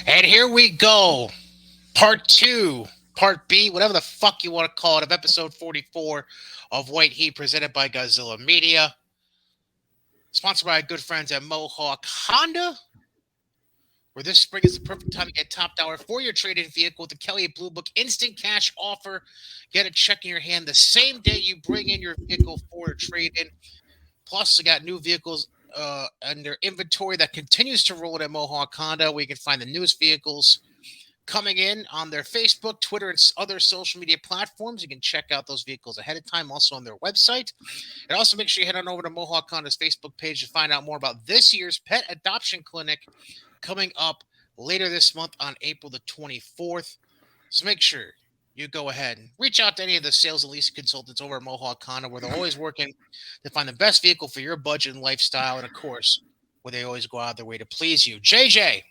And here we go. Part 2, Part B, whatever the fuck you want to call it, of episode 44 of White Heat, presented by Godzilla Media. Sponsored by our good friends at Mohawk Honda, where this spring is the perfect time to get top dollar for your trade-in vehicle with the Kelly Blue Book instant cash offer. Get a check in your hand the same day you bring in your vehicle for a trade-in. Plus, they got new vehicles in their inventory that continues to roll at Mohawk Honda, where you can find the newest vehicles coming in on their Facebook, Twitter, and other social media platforms. You can check out those vehicles ahead of time, also on their website. And also make sure you head on over to Mohawk Honda's Facebook page to find out more about this year's pet adoption clinic coming up later this month on April the 24th. So make sure you go ahead and reach out to any of the sales and leasing consultants over at Mohawk Honda, where they're always working to find the best vehicle for your budget and lifestyle. And of course, where they always go out of their way to please you. JJ,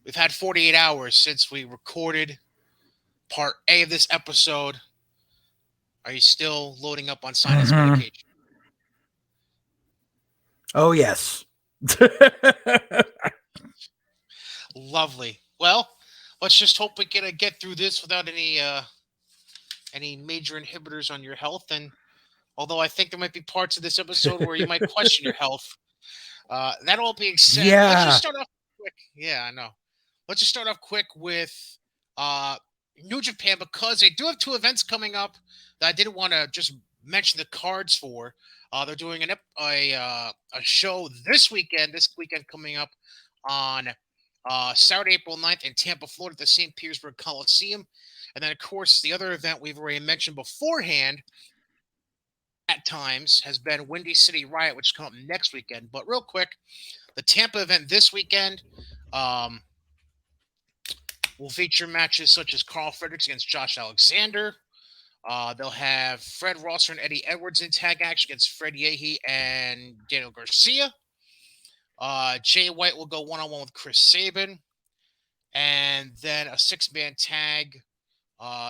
we've had 48 hours since we recorded part A of this episode. Are you still loading up on sinus medication? Oh, yes. Lovely. Well, let's just hope we can get through this without any major inhibitors on your health. And although I think there might be parts of this episode where you might question your health, that all being said, let's just start off quick. Yeah, I know. Let's just start off quick with New Japan, because they do have two events coming up that I didn't want to just mention the cards for. They're doing a show this weekend coming up on Saturday, April 9th in Tampa, Florida, at the St. Petersburg Coliseum. And then, of course, the other event we've already mentioned beforehand at times has been Windy City Riot, which is coming up next weekend. But real quick, the Tampa event this weekend will feature matches such as Carl Fredericks against Josh Alexander. They'll have Fred Rosser and Eddie Edwards in tag action against Fred Yehi and Daniel Garcia. Jay White will go one-on-one with Chris Sabin. And then a six-man tag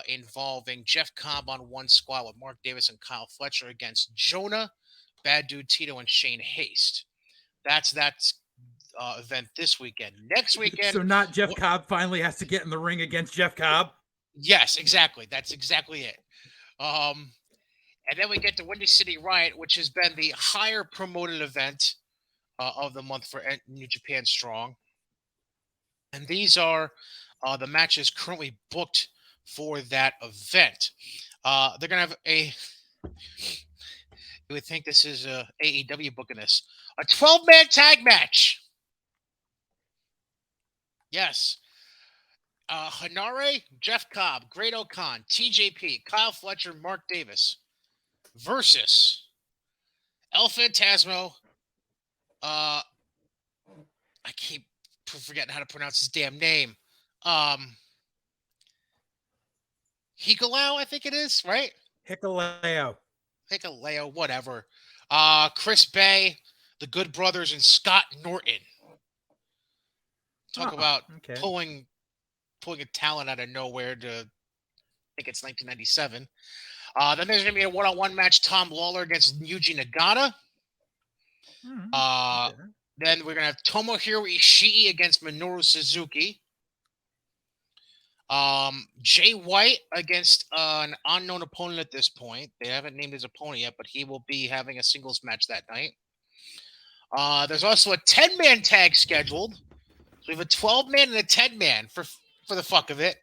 involving Jeff Cobb on one squad with Mark Davis and Kyle Fletcher against Jonah, Bad Dude Tito, and Shane Haste. That's event this weekend. Next weekend... So not Jeff Cobb finally has to get in the ring against Jeff Cobb? Yes, exactly. That's exactly it. And then we get to Windy City Riot, which has been the higher promoted event of the month for New Japan Strong. And these are the matches currently booked for that event. They're going to have you would think this is AEW booking this, a 12-man tag match. Yes. Hanare, Jeff Cobb, Great O'Khan, TJP, Kyle Fletcher, Mark Davis versus El Phantasmo. I keep forgetting how to pronounce his damn name. Hikuleo, I think it is, right? Hikuleo, whatever. Chris Bay, the Good Brothers, and Scott Norton. Talk about pulling a talent out of nowhere to, I think it's 1997. Then there's going to be a one-on-one match, Tom Lawler against Yuji Nagata. Then we're going to have Tomohiro Ishii against Minoru Suzuki. Jay White against an unknown opponent at this point. They haven't named his opponent yet, but he will be having a singles match that night. There's also a 10-man tag scheduled. So we have a 12-man and a 10-man for the fuck of it.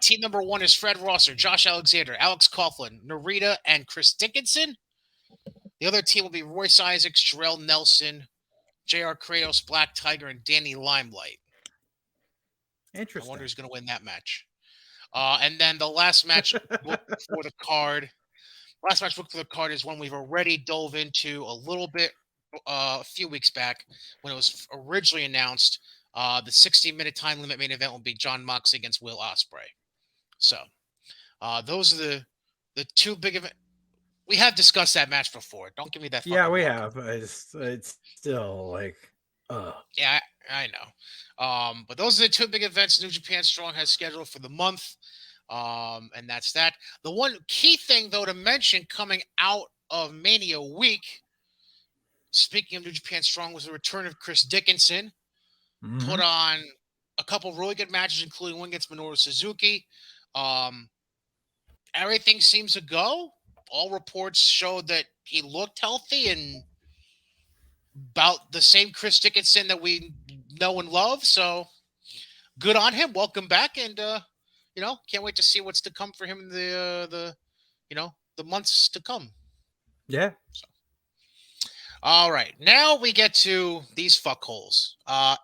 Team number 1 is Fred Rosser, Josh Alexander, Alex Coughlin, Narita, and Chris Dickinson. The other team will be Royce Isaacs, Jarrell Nelson, J.R. Kratos, Black Tiger, and Danny Limelight. Interesting. I wonder who's going to win that match. And then the last match booked for the card. Last match booked for the card is one we've already dove into a little bit a few weeks back when it was originally announced. The 60-minute time limit main event will be John Moxley against Will Ospreay. So those are the two big events. We have discussed that match before. Don't give me that. Yeah, we have. It's still like, Yeah, I know. But those are the two big events New Japan Strong has scheduled for the month. And that's that. The one key thing, though, to mention coming out of Mania week, speaking of New Japan Strong, was the return of Chris Dickinson. Put on couple really good matches, including one against Minoru Suzuki. Everything seems to go. All reports showed that he looked healthy and about the same Chris Dickinson that we know and love. So good on him. Welcome back, and can't wait to see what's to come for him in the months to come. Yeah. So. All right, now we get to these fuckholes.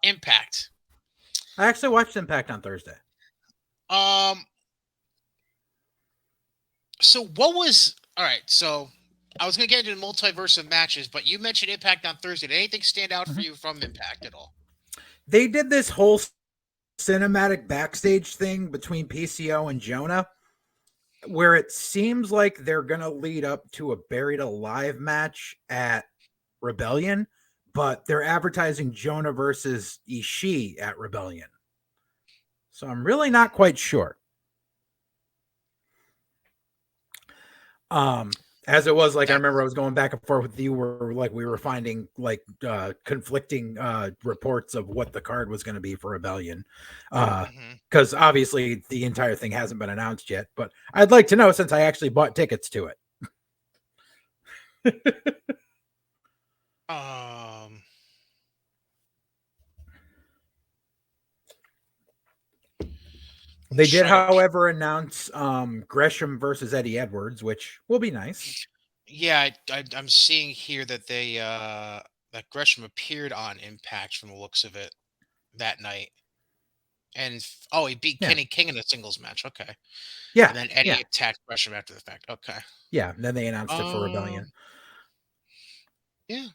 Impact. I actually watched Impact on Thursday. So what was all right? So I was gonna get into the multiverse of matches, but you mentioned Impact on Thursday. Did anything stand out for you from Impact at all? They did this whole cinematic backstage thing between PCO and Jonah, where it seems like they're gonna lead up to a Buried Alive match at Rebellion, but they're advertising Jonah versus Ishii at Rebellion. So I'm really not quite sure. As it was, like, I remember I was going back and forth with you where, like, we were finding, like, conflicting reports of what the card was going to be for Rebellion. Because obviously the entire thing hasn't been announced yet, but I'd like to know since I actually bought tickets to it. They did, however, announce Gresham versus Eddie Edwards, which will be nice. Yeah, I'm seeing here that that Gresham appeared on Impact from the looks of it that night, and he beat Kenny King in a singles match. Okay, yeah, and then Eddie attacked Gresham after the fact. Okay, yeah, and then they announced it for Rebellion. Yeah.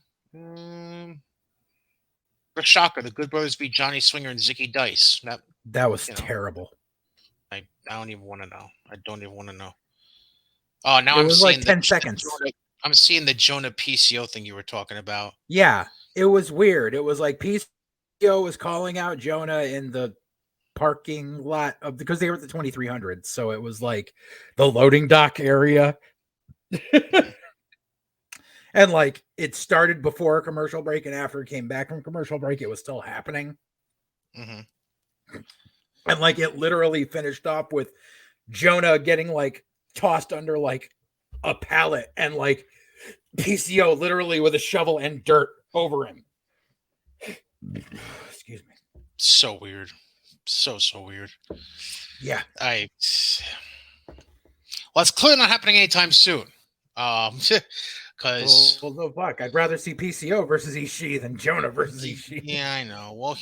For shocker, the Good Brothers beat Johnny Swinger and Zicky Dice. That was terrible. I don't even want to know. I don't even want to know. Oh, now it was like 10 seconds. I'm seeing the Jonah PCO thing you were talking about. Yeah, it was weird. It was like PCO was calling out Jonah in the parking lot because they were at the 2300. So it was like the loading dock area. And like it started before a commercial break, and after it came back from commercial break, it was still happening. And like it literally finished off with Jonah getting like tossed under like a pallet and like PCO literally with a shovel and dirt over him. Excuse me. So weird. So weird. Yeah. Well, it's clearly not happening anytime soon. Because well, fuck, I'd rather see PCO versus Ishii than Jonah versus Ishii. Yeah, I know. Well,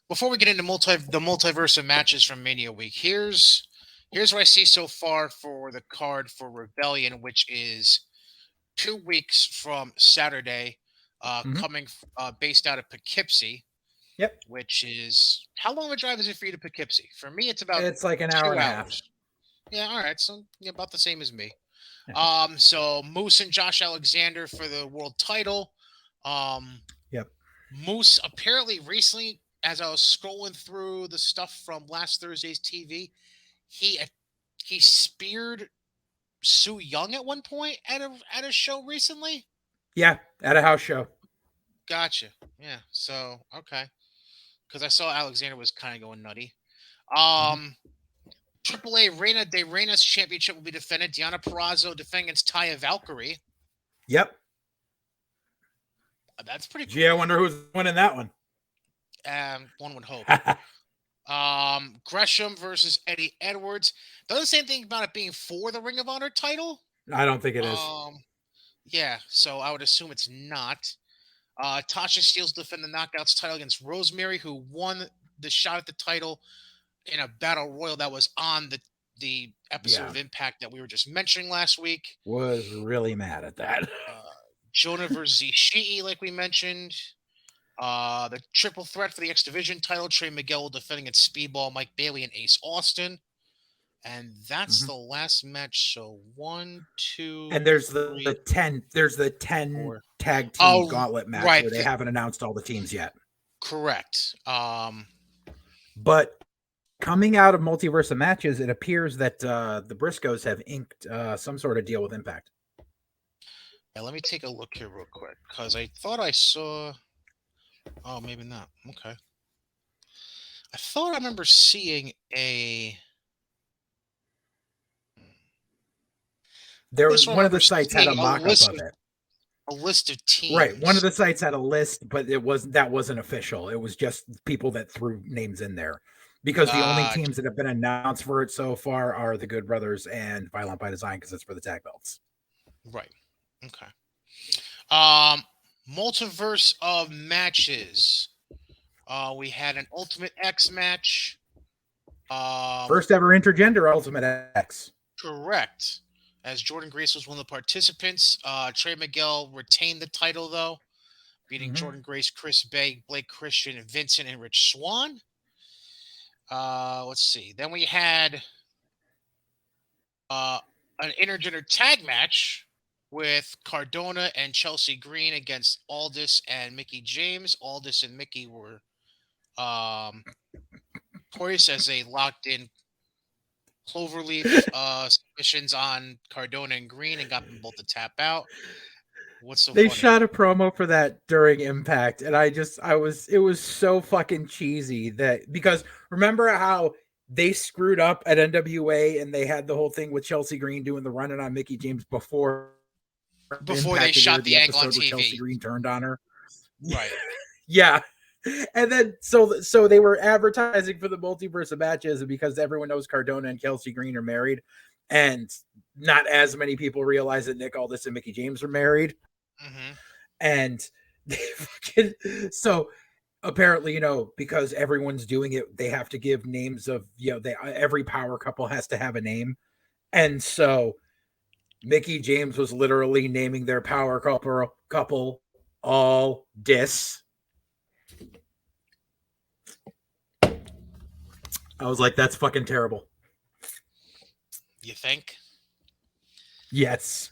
before we get into the multiverse of matches from Mania Week, here's what I see so far for the card for Rebellion, which is 2 weeks from Saturday, coming based out of Poughkeepsie. Yep. Which is, how long of a drive is it for you to Poughkeepsie? For me, it's like an hour and a half. Yeah, all right. So about the same as me. So Moose and Josh Alexander for the world title. Yep. Moose apparently recently, as I was scrolling through the stuff from last Thursday's TV, he speared Su Yung at one point at a show recently. Yeah, at a house show. Gotcha. Yeah. So okay, because I saw Alexander was kind of going nutty. AAA Reina de Reinas Championship will be defended. Deonna Purrazzo defending against Taya Valkyrie. Yep. That's pretty cool. Gee, I wonder who's winning that one. One would hope. Gresham versus Eddie Edwards. Doesn't say anything about it being for the Ring of Honor title. I don't think it is. Yeah, so I would assume it's not. Tasha Steelz defend the Knockouts title against Rosemary, who won the shot at the title in a battle royal that was on the episode of Impact that we were just mentioning last week. Was really mad at that. Jonah versus Ishii, like we mentioned. The triple threat for the X Division title, Trey Miguel defending against Speedball, Mike Bailey, and Ace Austin. And that's the last match. So 1, 2, and there's the 10. There's the 10 4. Tag team gauntlet match where they haven't announced all the teams yet. Correct. But coming out of Multiverse of Matches, it appears that the Briscoes have inked some sort of deal with Impact. Yeah, let me take a look here real quick because I thought I saw. Oh, maybe not. Okay. I thought I remember seeing a. There was This one I one of the remember sites had seeing a mock-up of it. a list of Right. One of teams. the sites had a list, but that wasn't official. It was just people that threw names in there. Because the only teams that have been announced for it so far are the Good Brothers and Violent by Design, because it's for the tag belts. Right. Okay. Multiverse of matches. We had an Ultimate X match. First ever intergender Ultimate X. Correct. As Jordan Grace was one of the participants. Trey Miguel retained the title though, beating Jordan Grace, Chris Bay, Blake Christian, Vincent, and Rich Swann. Let's see. Then we had an intergender tag match with Cardona and Chelsea Green against Aldis and Mickey James. Aldis and Mickey were poised as they locked in cloverleaf submissions on Cardona and Green and got them both to tap out. What's so They funny? shot a promo for that during Impact, and it was so fucking cheesy that, because remember how they screwed up at NWA and they had the whole thing with Chelsea Green doing the running on Mickey James before Before they shot the angle on episode where Chelsea TV. Green turned on her. Right. Yeah. And then so they were advertising for the multiverse of matches, and because everyone knows Cardona and Chelsea Green are married, and not as many people realize that Nick Aldis and Mickey James are married. Mm-hmm. And they fucking, so apparently, because everyone's doing it, they have to give names of, every power couple has to have a name. And so Mickey James was literally naming their power couple all dis. I was like, that's fucking terrible. You think? Yes.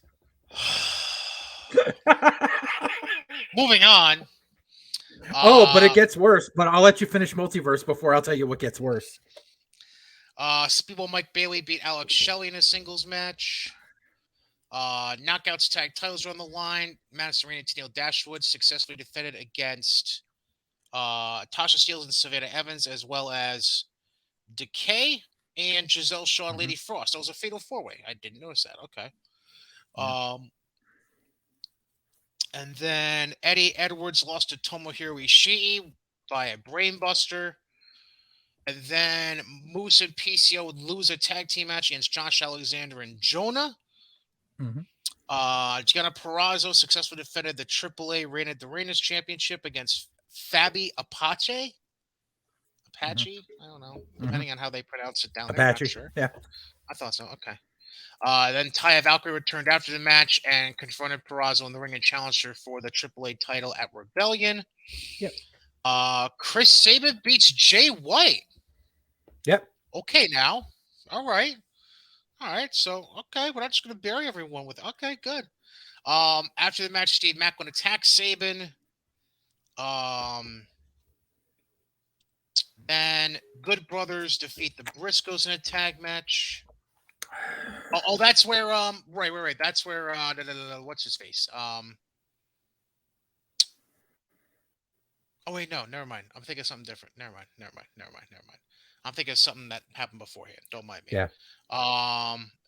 Moving on. But it gets worse. But I'll let you finish Multiverse before I'll tell you what gets worse. Speedball Mike Bailey beat Alex Shelley in a singles match. Knockouts tag titles are on the line. Madison Rayne and Tennille Dashwood successfully defended against Tasha Steelz and Savannah Evans, as well as Decay and Giselle Shaw and Lady Frost. That was a fatal four-way. I didn't notice that. Okay. And then Eddie Edwards lost to Tomohiro Ishii by a brainbuster. And then Moose and PCO would lose a tag team match against Josh Alexander and Jonah. Gianna Perrazzo successfully defended the AAA Reina de Reinas Championship against Fabi Apache. Apache? I don't know. Depending on how they pronounce it down there. Apache. Not sure. Yeah. I thought so. Okay. Then Taya Valkyrie returned after the match and confronted Perrazzo in the ring and challenged her for the AAA title at Rebellion. Yep. Chris Sabin beats Jay White. Yep. Okay, now. All right. So, okay, we're not just going to bury everyone with. Okay, good. After the match, Steve Macklin attacks Sabin. Then Good Brothers defeat the Briscoes in a tag match. Oh, that's where right. That's where what's his face? Oh wait, no, never mind. I'm thinking of something different. Never mind. I'm thinking of something that happened beforehand. Don't mind me. Yeah.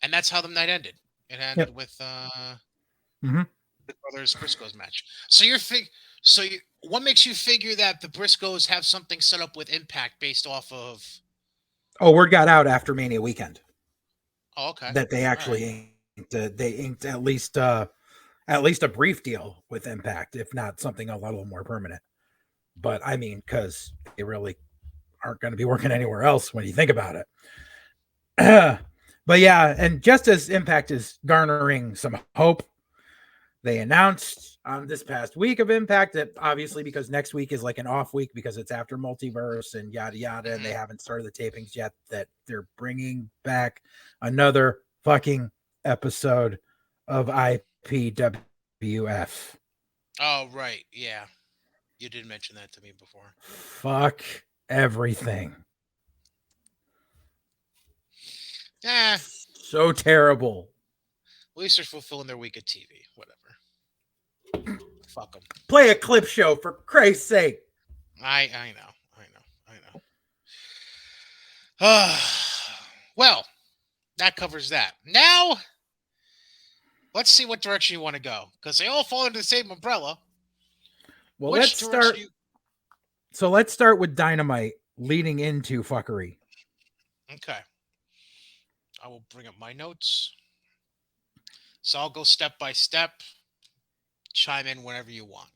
And that's how the night ended. It ended with the Brothers Briscoes match. So what makes you figure that the Briscoes have something set up with Impact based off of? Oh, word got out after Mania weekend. Oh, okay. That they actually inked at least a brief deal with Impact, if not something a little more permanent. But I mean, because they really aren't going to be working anywhere else when you think about it. But yeah, and just as Impact is garnering some hope, they announced this past week of Impact that obviously, because next week is like an off week because it's after Multiverse and yada yada, and they haven't started the tapings yet, that they're bringing back another fucking episode of IPWF. Oh, right. Yeah. You did mention that to me before. Fuck everything. So terrible. At least they're fulfilling their week of TV. Whatever. Fuck them. Play a clip show, for Christ's sake. I know. Well, that covers that. Now, let's see what direction you want to go, because they all fall under the same umbrella. Well, Which let's direction start. you... So let's start with Dynamite leading into fuckery. Okay. I will bring up my notes. So I'll go step by step. Chime in whenever you want.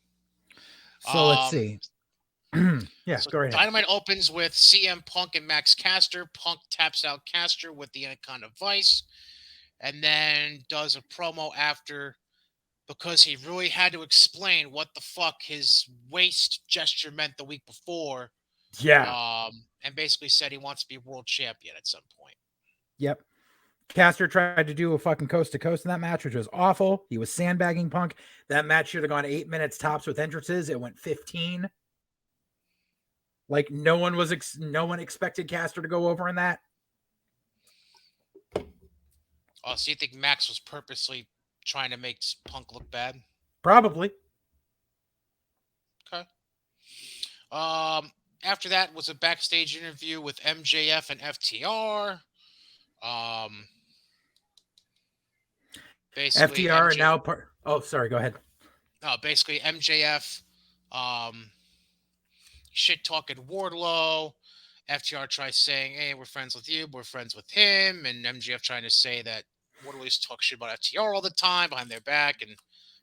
So let's see. Yeah, So go right ahead. Dynamite opens with CM Punk and Max Caster. Punk taps out Caster with the Anaconda Vice, and then does a promo after, because he really had to explain what the fuck his waist gesture meant the week before. Yeah. And basically said he wants to be world champion at some point. Yep. Caster tried to do a fucking coast to coast in that match, which was awful. He was sandbagging Punk. That match should have gone 8 minutes tops with entrances. It went 15. Like no one expected Caster to go over in that. Oh, so you think Max was purposely trying to make Punk look bad? Probably. Okay. After that was a backstage interview with MJF and FTR. Basically, FTR now part. Oh, sorry. Go ahead. Basically, MJF shit talking Wardlow. FTR tries saying, "Hey, we're friends with you, we're friends with him," and MJF trying to say that Wardlow used to talk shit about FTR all the time behind their back and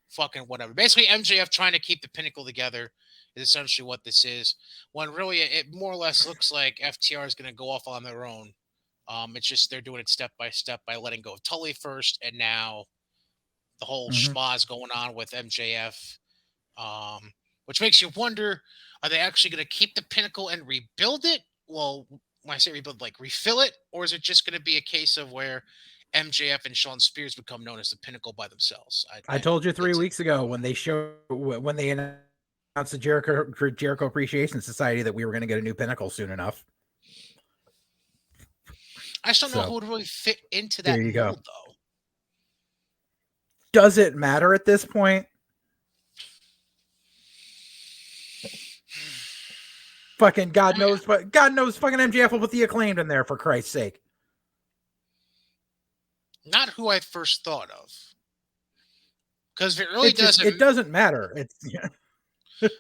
fucking whatever. Basically, MJF trying to keep the Pinnacle together is essentially what this is. When really it more or less looks like FTR is going to go off on their own. It's just they're doing it step by step by letting go of Tully first, and now the whole schmoz going on with MJF, which makes you wonder: are they actually going to keep the Pinnacle and rebuild it? Well, when I say rebuild, like refill it, or is it just going to be a case of where MJF and Shawn Spears become known as the Pinnacle by themselves? I told you 3 weeks ago when they announced the Jericho Appreciation Society that we were going to get a new Pinnacle soon enough. I just don't know who would really fit into that there you mold, go. though. Does it matter at this point? Fucking God knows fucking MJF will put the Acclaimed in there, for Christ's sake. Not who I first thought of. Because if it really doesn't... It doesn't matter.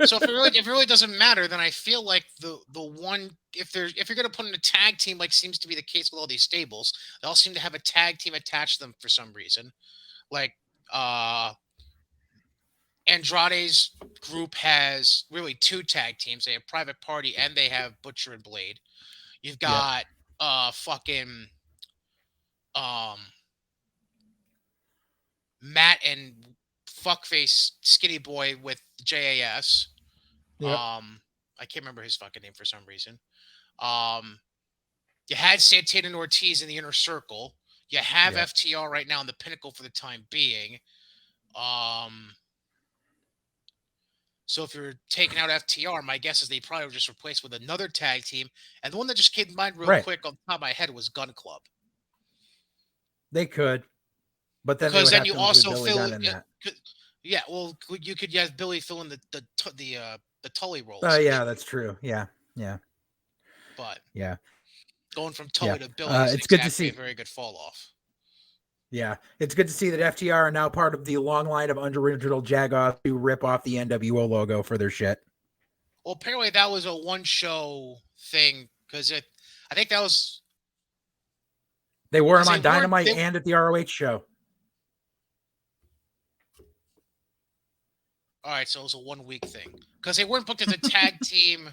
So if it really doesn't matter, then I feel like the one, if you're going to put in a tag team, like seems to be the case with all these stables, they all seem to have a tag team attached to them for some reason. Like Andrade's group has really two tag teams. They have Private Party and they have Butcher and Blade. You've got fucking Matt and fuckface Skinny Boy with JAS. Yep. I can't remember his fucking name for some reason. You had Santana and Ortiz in the Inner Circle. You have FTR right now in the Pinnacle for the time being. So if you're taking out FTR, my guess is they probably were just replaced with another tag team. And the one that just came to mind real quick on the top of my head was Gun Club. They could. But then because then you also fill in that. Yeah, well, you could Billy fill in the Tully roles. Oh yeah, that's true. Yeah. But yeah, going from Tully to Billy it's good to see a very good fall off. Yeah, it's good to see that FTR are now part of the long line of unoriginal Jagoffs who rip off the NWO logo for their shit. Well, apparently that was a one-show thing because I think that was. They wore them on Dynamite and at the ROH show. All right, so it was a 1 week thing because they weren't booked as a tag team.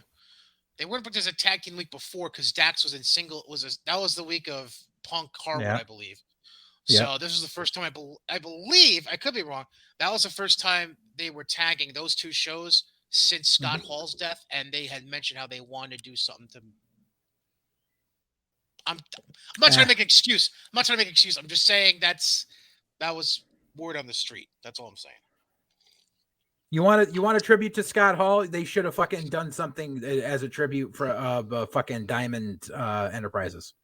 They weren't booked as a tag team week before because Dax was in single. That was the week of Punk Harwood, I believe. So this was the first time I believe, I could be wrong. That was the first time they were tagging those two shows since Scott Hall's death, and they had mentioned how they wanted to do something to. I'm not trying to make an excuse. I'm just saying that was word on the street. That's all I'm saying. You want a tribute to Scott Hall? They should have fucking done something as a tribute for fucking Diamond Enterprises.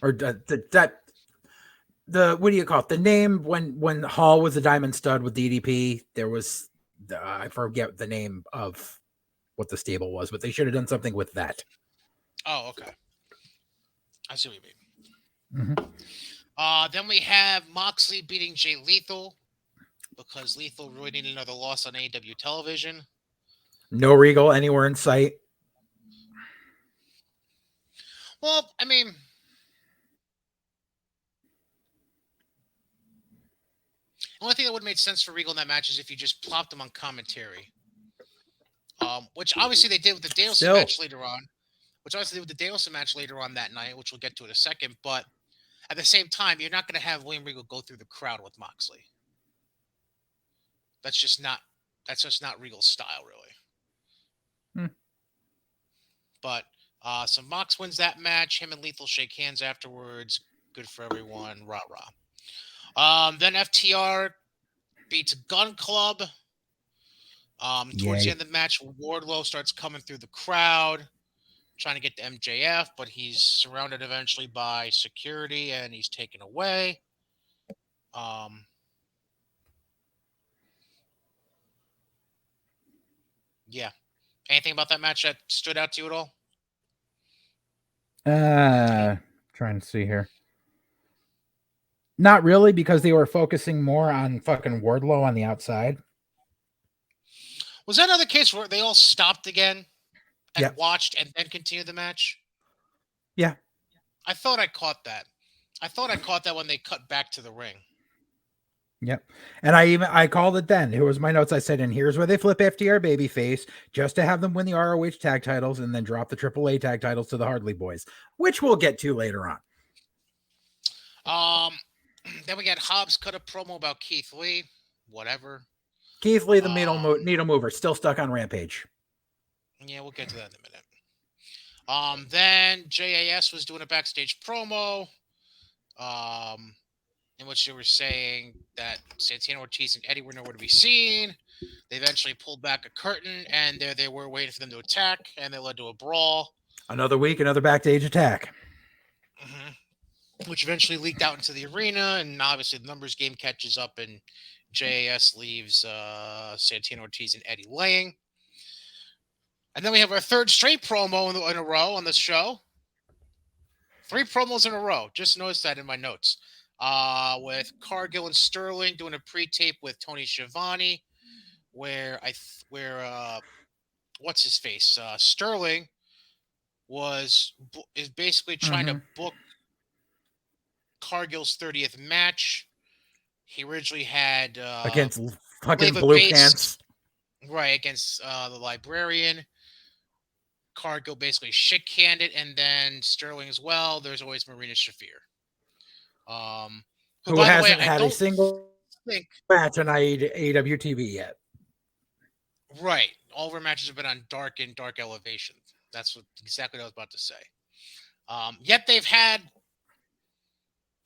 Or the what do you call it? The name when Hall was a Diamond Stud with DDP, there was I forget the name of what the stable was, but they should have done something with that. Oh, okay. I see what you mean. Then we have Moxley beating Jay Lethal because Lethal really needed another loss on AEW television. No Regal anywhere in sight. Well, I mean, the only thing that would have made sense for Regal in that match is if you just plopped him on commentary. Which obviously they did with the Danielson match later on. That night, which we'll get to in a second. But at the same time, you're not going to have William Regal go through the crowd with Moxley. That's just not Regal's style, really. But so Mox wins that match. Him and Lethal shake hands afterwards. Good for everyone. Rah rah. Then FTR beats Gun Club. Towards the end of the match, Wardlow starts coming through the crowd, trying to get to MJF, but he's surrounded eventually by security and he's taken away. Yeah. Anything about that match that stood out to you at all? Trying to see here. Not really, because they were focusing more on fucking Wardlow on the outside. Was that another case where they all stopped again and watched and then continued the match? Yeah. I thought I caught that. When they cut back to the ring. Yep. And I called it then. Here was my notes. I said, and here's where they flip FTR babyface just to have them win the ROH tag titles and then drop the AAA tag titles to the Hardley Boys, which we'll get to later on. Then we got Hobbs cut a promo about Keith Lee. Whatever. Keith Lee, the needle mover, still stuck on Rampage. Yeah, we'll get to that in a minute. Then JAS was doing a backstage promo. In which they were saying that Santana Ortiz and Eddie were nowhere to be seen. They eventually pulled back a curtain, and there they were waiting for them to attack, and they led to a brawl. Another week, another backstage attack. Which eventually leaked out into the arena, and obviously the numbers game catches up, and JAS leaves Santana Ortiz and Eddie laying. And then we have our third straight promo in a row on this show. 3 promos in a row. Just noticed that in my notes. With Cargill and Sterling doing a pre-tape with Tony Schiavone, where what's his face? Sterling is basically trying to book Cargill's 30th match. He originally had against fucking Blue Pants, right, against the Librarian. Cargill basically shit-canned it, and then Sterling as well. There's always Marina Shafir. Who hasn't had a single match on AEW TV yet. Right. All of our matches have been on Dark and Dark Elevation. That's exactly what I was about to say. Yet they've had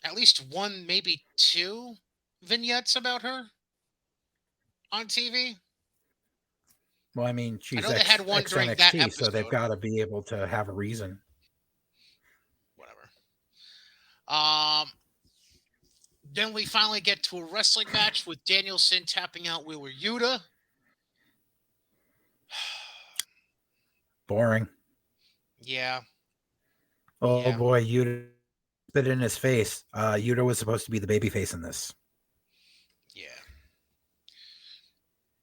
at least 1, maybe 2 vignettes about her on TV. Well, I mean, she's they had one during NXT, that episode, so they've got to be able to have a reason. Whatever. Then we finally get to a wrestling match with Danielson tapping out Wheeler Yuta. Boring. Yeah. Oh boy, Yuta spit in his face. Yuta was supposed to be the babyface in this. Yeah.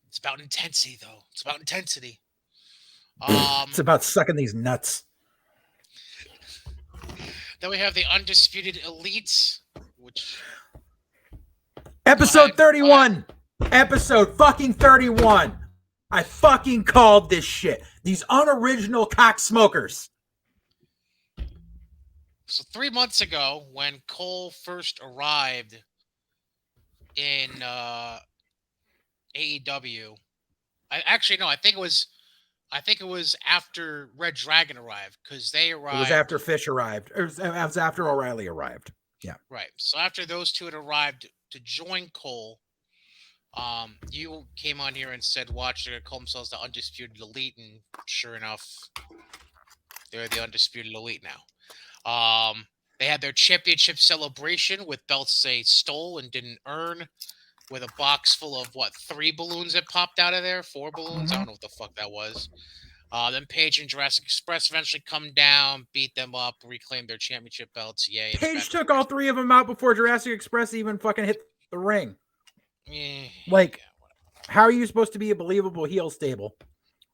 It's about intensity, though. It's about intensity. It's about sucking these nuts. Then we have the Undisputed Elites, which... Episode 31. Episode fucking 31. I fucking called this shit. These unoriginal cock smokers. So 3 months ago, when Cole first arrived in AEW, I think it was after Red Dragon arrived, because they arrived. It was after Fish arrived. It was after O'Reilly arrived. Yeah. Right. So after those two had arrived to join Cole, you came on here and said, watch, they're going to call themselves the Undisputed Elite, and sure enough, they're the Undisputed Elite now. They had their championship celebration with belts they stole and didn't earn, with a box full of 3 balloons that popped out of there, 4 balloons. I don't know what the fuck that was. Then Paige and Jurassic Express eventually come down, beat them up, reclaim their championship belts. Yay! They're back Paige to the took all three of them out before Jurassic Express even fucking hit the ring. yeah, Like, how are you supposed to be a believable heel stable?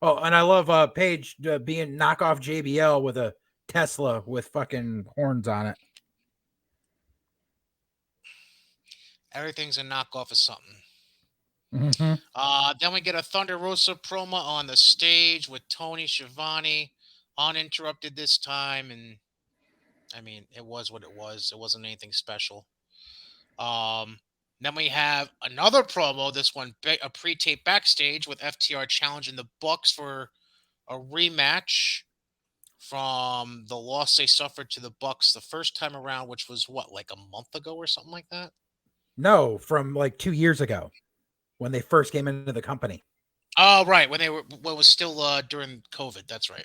Oh, and I love Paige being knockoff JBL with a Tesla with fucking horns on it. everything's a knockoff of something. Mm-hmm. Then we get a Thunder Rosa promo on the stage with Tony Schiavone, uninterrupted this time, and I mean, it was what it was. It wasn't anything special. Um, then we have another promo. This one, a pre-tape backstage with FTR challenging the Bucks for a rematch from the loss they suffered to the Bucks the first time around, which was what, like a month ago or something like that. No, from like 2 years ago when they first came into the company. Oh, right, when it was still during COVID. That's right.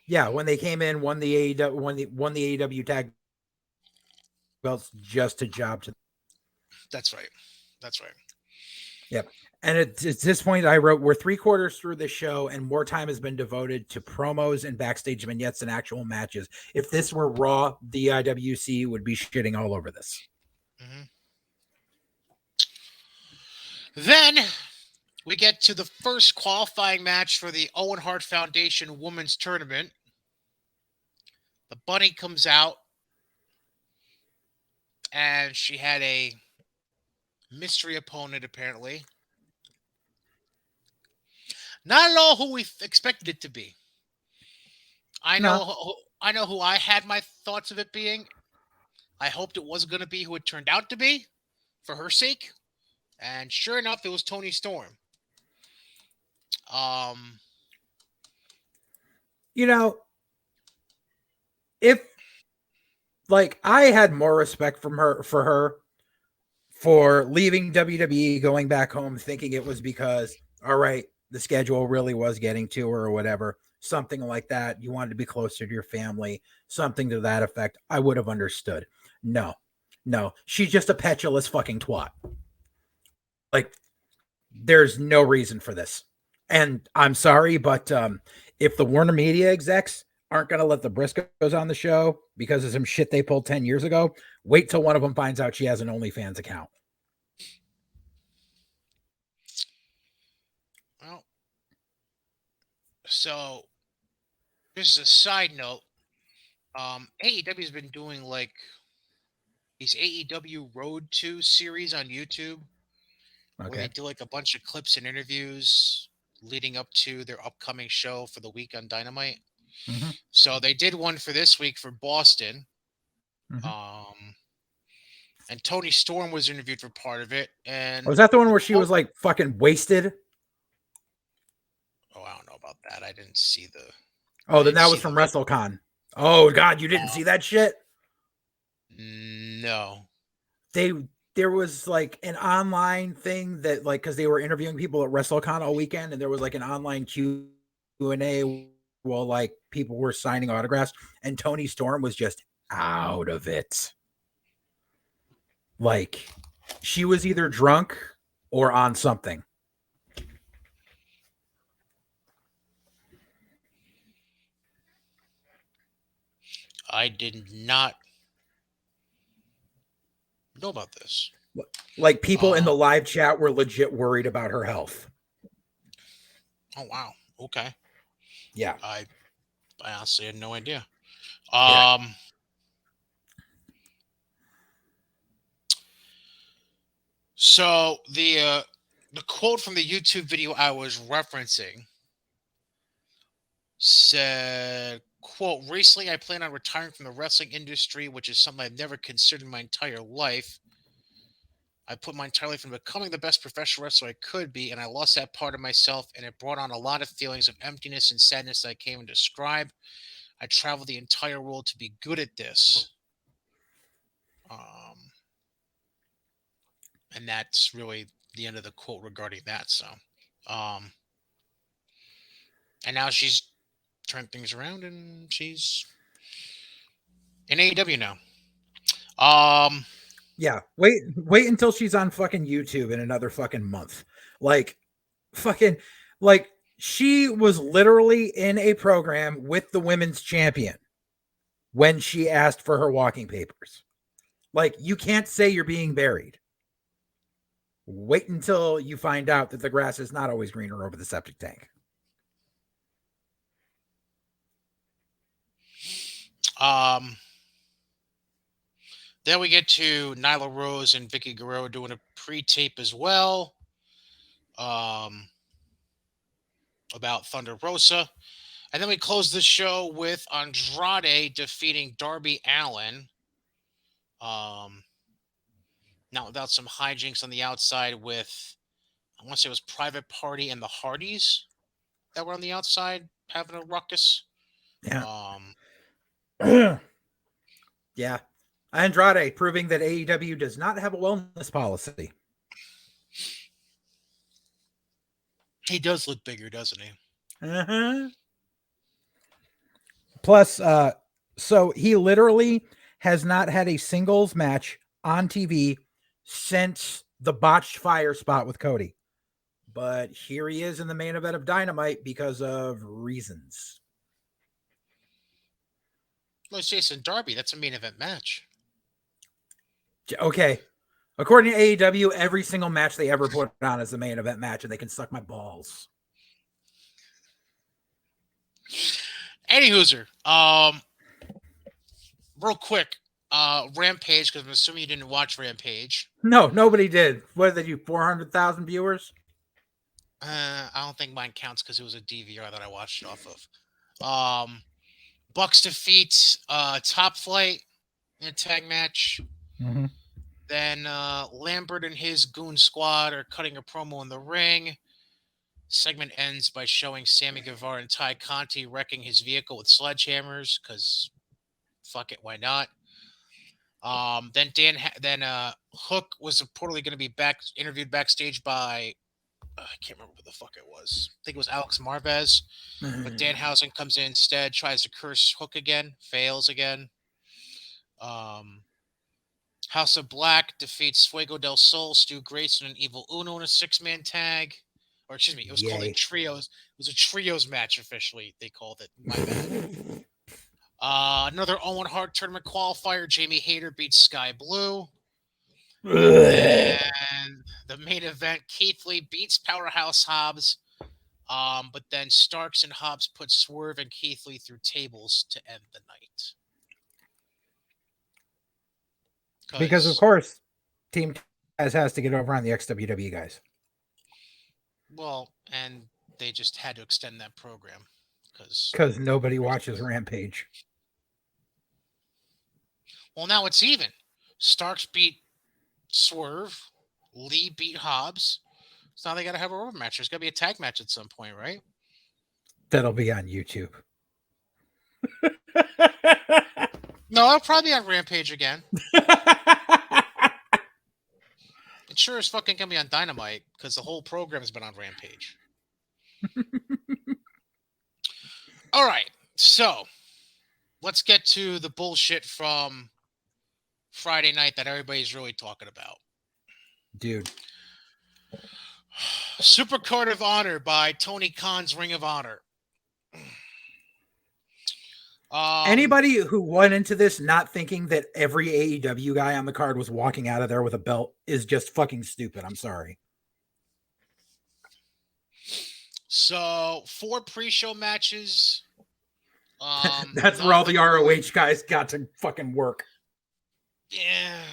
Yeah, when they came in, won the AEW, won the AEW tag belts just to job to. That's right. That's right. Yep. And at this point, I wrote, we're 3/4 through the show, and more time has been devoted to promos and backstage vignettes and actual matches. If this were Raw, the IWC would be shitting all over this. Mm-hmm. Then we get to the first qualifying match for the Owen Hart Foundation Women's Tournament. The bunny comes out, and she had a mystery opponent, apparently. Not at all who we expected it to be. I know who I had my thoughts of it being. I hoped it wasn't going to be who it turned out to be, for her sake. And sure enough, it was Toni Storm. You know, if like I had more respect from her for leaving WWE, going back home, thinking it was because, all right, the schedule really was getting to her or whatever, something like that. You wanted to be closer to your family, something to that effect. I would have understood. No, she's just a petulant fucking twat. Like, there's no reason for this. And I'm sorry, but if the Warner Media execs aren't going to let the Briscoes on the show because of some shit they pulled 10 years ago, wait till one of them finds out she has an OnlyFans account. Well, so this is a side note. AEW has been doing like these AEW Road to series on YouTube, where they do like a bunch of clips and interviews leading up to their upcoming show for the week on Dynamite. Mm-hmm. So they did one for this week for Boston. Mm-hmm. And Toni Storm was interviewed for part of it. And was that the one where she was like fucking wasted? Oh, I don't know about that. I didn't see the. Oh, then that was from WrestleCon. Oh God, you didn't see that shit? No. There was like an online thing that like because they were interviewing people at WrestleCon all weekend, and there was like an online Q&A while like people were signing autographs, and Toni Storm was just out of it. Like she was either drunk or on something. I did not know about this. Like people in the live chat were legit worried about her health. Oh wow. Okay. Yeah. I honestly had no idea. Yeah. So the quote from the YouTube video I was referencing said, quote, recently I plan on retiring from the wrestling industry, which is something I've never considered in my entire life. I put my entire life into becoming the best professional wrestler I could be, and I lost that part of myself, and it brought on a lot of feelings of emptiness and sadness that I can't even describe. I traveled the entire world to be good at this. And that's really the end of the quote regarding that. So, and now she's turned things around, and she's in AEW now. Yeah, wait until she's on fucking YouTube in another fucking month. Like, fucking, like She was literally in a program with the women's champion when she asked for her walking papers. Like, you can't say you're being buried. Wait until you find out that the grass is not always greener over the septic tank. Then we get to Nyla Rose and Vicky Guerrero doing a pre-tape as well. About Thunder Rosa. And then we close the show with Andrade defeating Darby Allin. Now without some hijinks on the outside with, I want to say it was Private Party and the Hardys that were on the outside having a ruckus. Yeah. Yeah. Andrade proving that AEW does not have a wellness policy. He does look bigger, doesn't he? Uh-huh. Plus, so he literally has not had a singles match on TV since the botched fire spot with Cody. But here he is in the main event of Dynamite because of reasons. Well, it's Jason Darby. That's a main event match. Okay. According to AEW, every single match they ever put on is the main event match, and they can suck my balls. Anywhooser, real quick, Rampage, because I'm assuming you didn't watch Rampage. No, nobody did. What did they do? 400,000 viewers? I don't think mine counts because it was a DVR that I watched it off of. Bucks defeat Top Flight in a tag match. Mm-hmm. Then Lambert and his goon squad are cutting a promo in the ring. Segment ends by showing Sammy Guevara and Ty Conti wrecking his vehicle with sledgehammers because fuck it, why not? Then Hook was reportedly going to be interviewed backstage by I can't remember what the fuck it was. I think it was Alex Marvez. But Danhausen comes in instead, tries to curse Hook again, fails again. House of Black defeats Fuego del Sol, Stu Grayson, and Evil Uno in a 6-man tag. Or excuse me, it was called a trios. It was a trios match officially. They called it. My bad. Another Owen Hart tournament qualifier. Jamie Hayter beats Sky Blue. And the main event, Keith Lee beats Powerhouse Hobbs. But then Starks and Hobbs put Swerve and Keith Lee through tables to end the night. Because, of course, Team Taz has to get over on the XWW guys. Well, and they just had to extend that program. Because nobody watches Rampage. Well, now it's even. Starks beat Swerve. Lee beat Hobbs. So now they got to have a rubber match. There's got to be a tag match at some point, right? That'll be on YouTube. No, I'll probably be on Rampage again. It sure is fucking going to be on Dynamite because the whole program has been on Rampage. All right. So let's get to the bullshit from Friday night that everybody's really talking about. Dude. Supercard of Honor by Tony Khan's Ring of Honor. Anybody who went into this not thinking that every AEW guy on the card was walking out of there with a belt is just fucking stupid. I'm sorry. So 4 pre-show matches. That's where all the ROH guys got to fucking work. Yeah.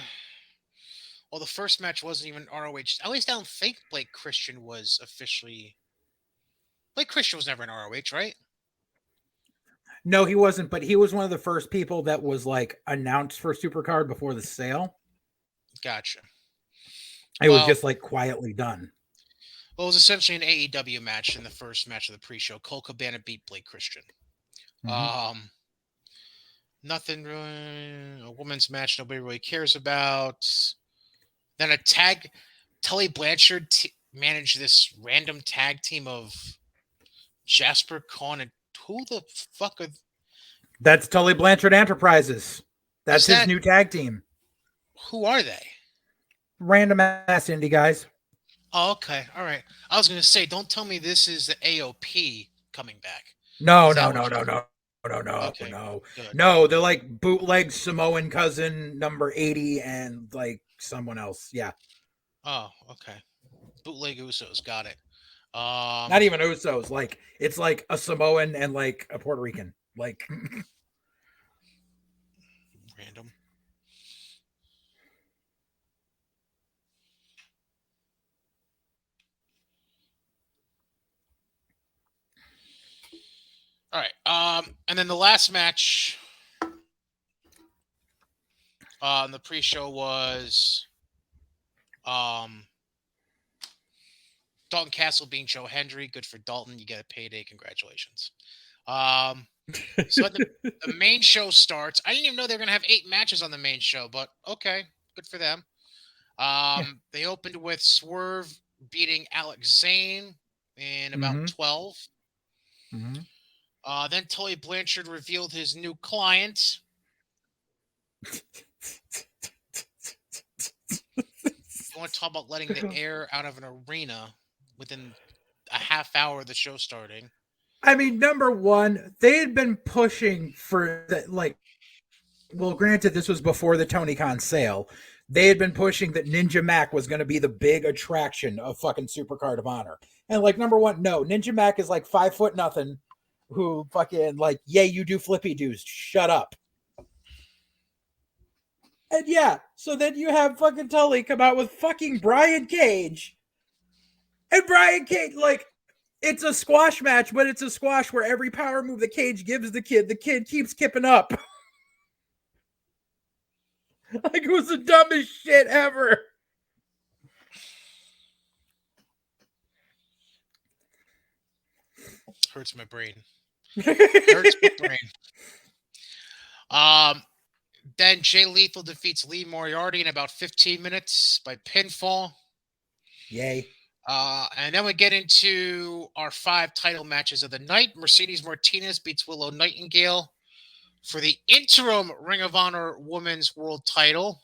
Well, the first match wasn't even ROH. At least I don't think Blake Christian was officially. Blake Christian was never in ROH, right? No, he wasn't, but he was one of the first people that was like announced for Supercard before the sale. Gotcha. It was just like quietly done. Well, it was essentially an AEW match in the first match of the pre-show. Cole Cabana beat Blake Christian. Mm-hmm. Nothing really. A women's match nobody really cares about. Then a tag. Tully Blanchard managed this random tag team of Jasper Kahn and who the fuck are... That's Tully Blanchard Enterprises. That's his new tag team. Who are they? Random ass indie guys. Oh, okay. All right. I was gonna say, don't tell me this is the AOP coming back. No, Is that no, what no, you? no, no, no, no, Okay. no, Good. no. They're Good. like bootleg Samoan cousin number 80 and like someone else. Yeah. Oh, okay. Bootleg Usos. Got it. Not even Usos. Like it's like a Samoan and like a Puerto Rican. Like Random. All right. And then the last match on the pre-show was um Dalton Castle being Joe Hendry. Good for Dalton. You get a payday. Congratulations. Um, so the main show starts. I didn't even know they were gonna have 8 matches on the main show, but okay, good for them. yeah. They opened with Swerve beating Alex Zane in about Mm-hmm. 12. Mm-hmm. Then Tully Blanchard revealed his new client. You want to talk about letting the air out of an arena within a half hour of the show starting? I mean, number one, they had been pushing for that. Like, well, granted, this was before the Tony Khan sale. They had been pushing that Ninja Mac was going to be the big attraction of fucking Supercard of Honor. And like, number one, no, Ninja Mac is like 5 foot nothing, who fucking like, yeah, you do flippy doos. Shut up. And yeah, so then you have fucking Tully come out with fucking Brian Cage. And Brian Cage, like, it's a squash match, but it's a squash where every power move the Cage gives the kid keeps kipping up. Like, it was the dumbest shit ever. Hurts my brain. Hurts my brain. Um, then Jay Lethal defeats Lee Moriarty in about 15 minutes by pinfall. Yay. And then we get into our 5 title matches of the night. Mercedes Martinez beats Willow Nightingale for the interim Ring of Honor Women's World Title.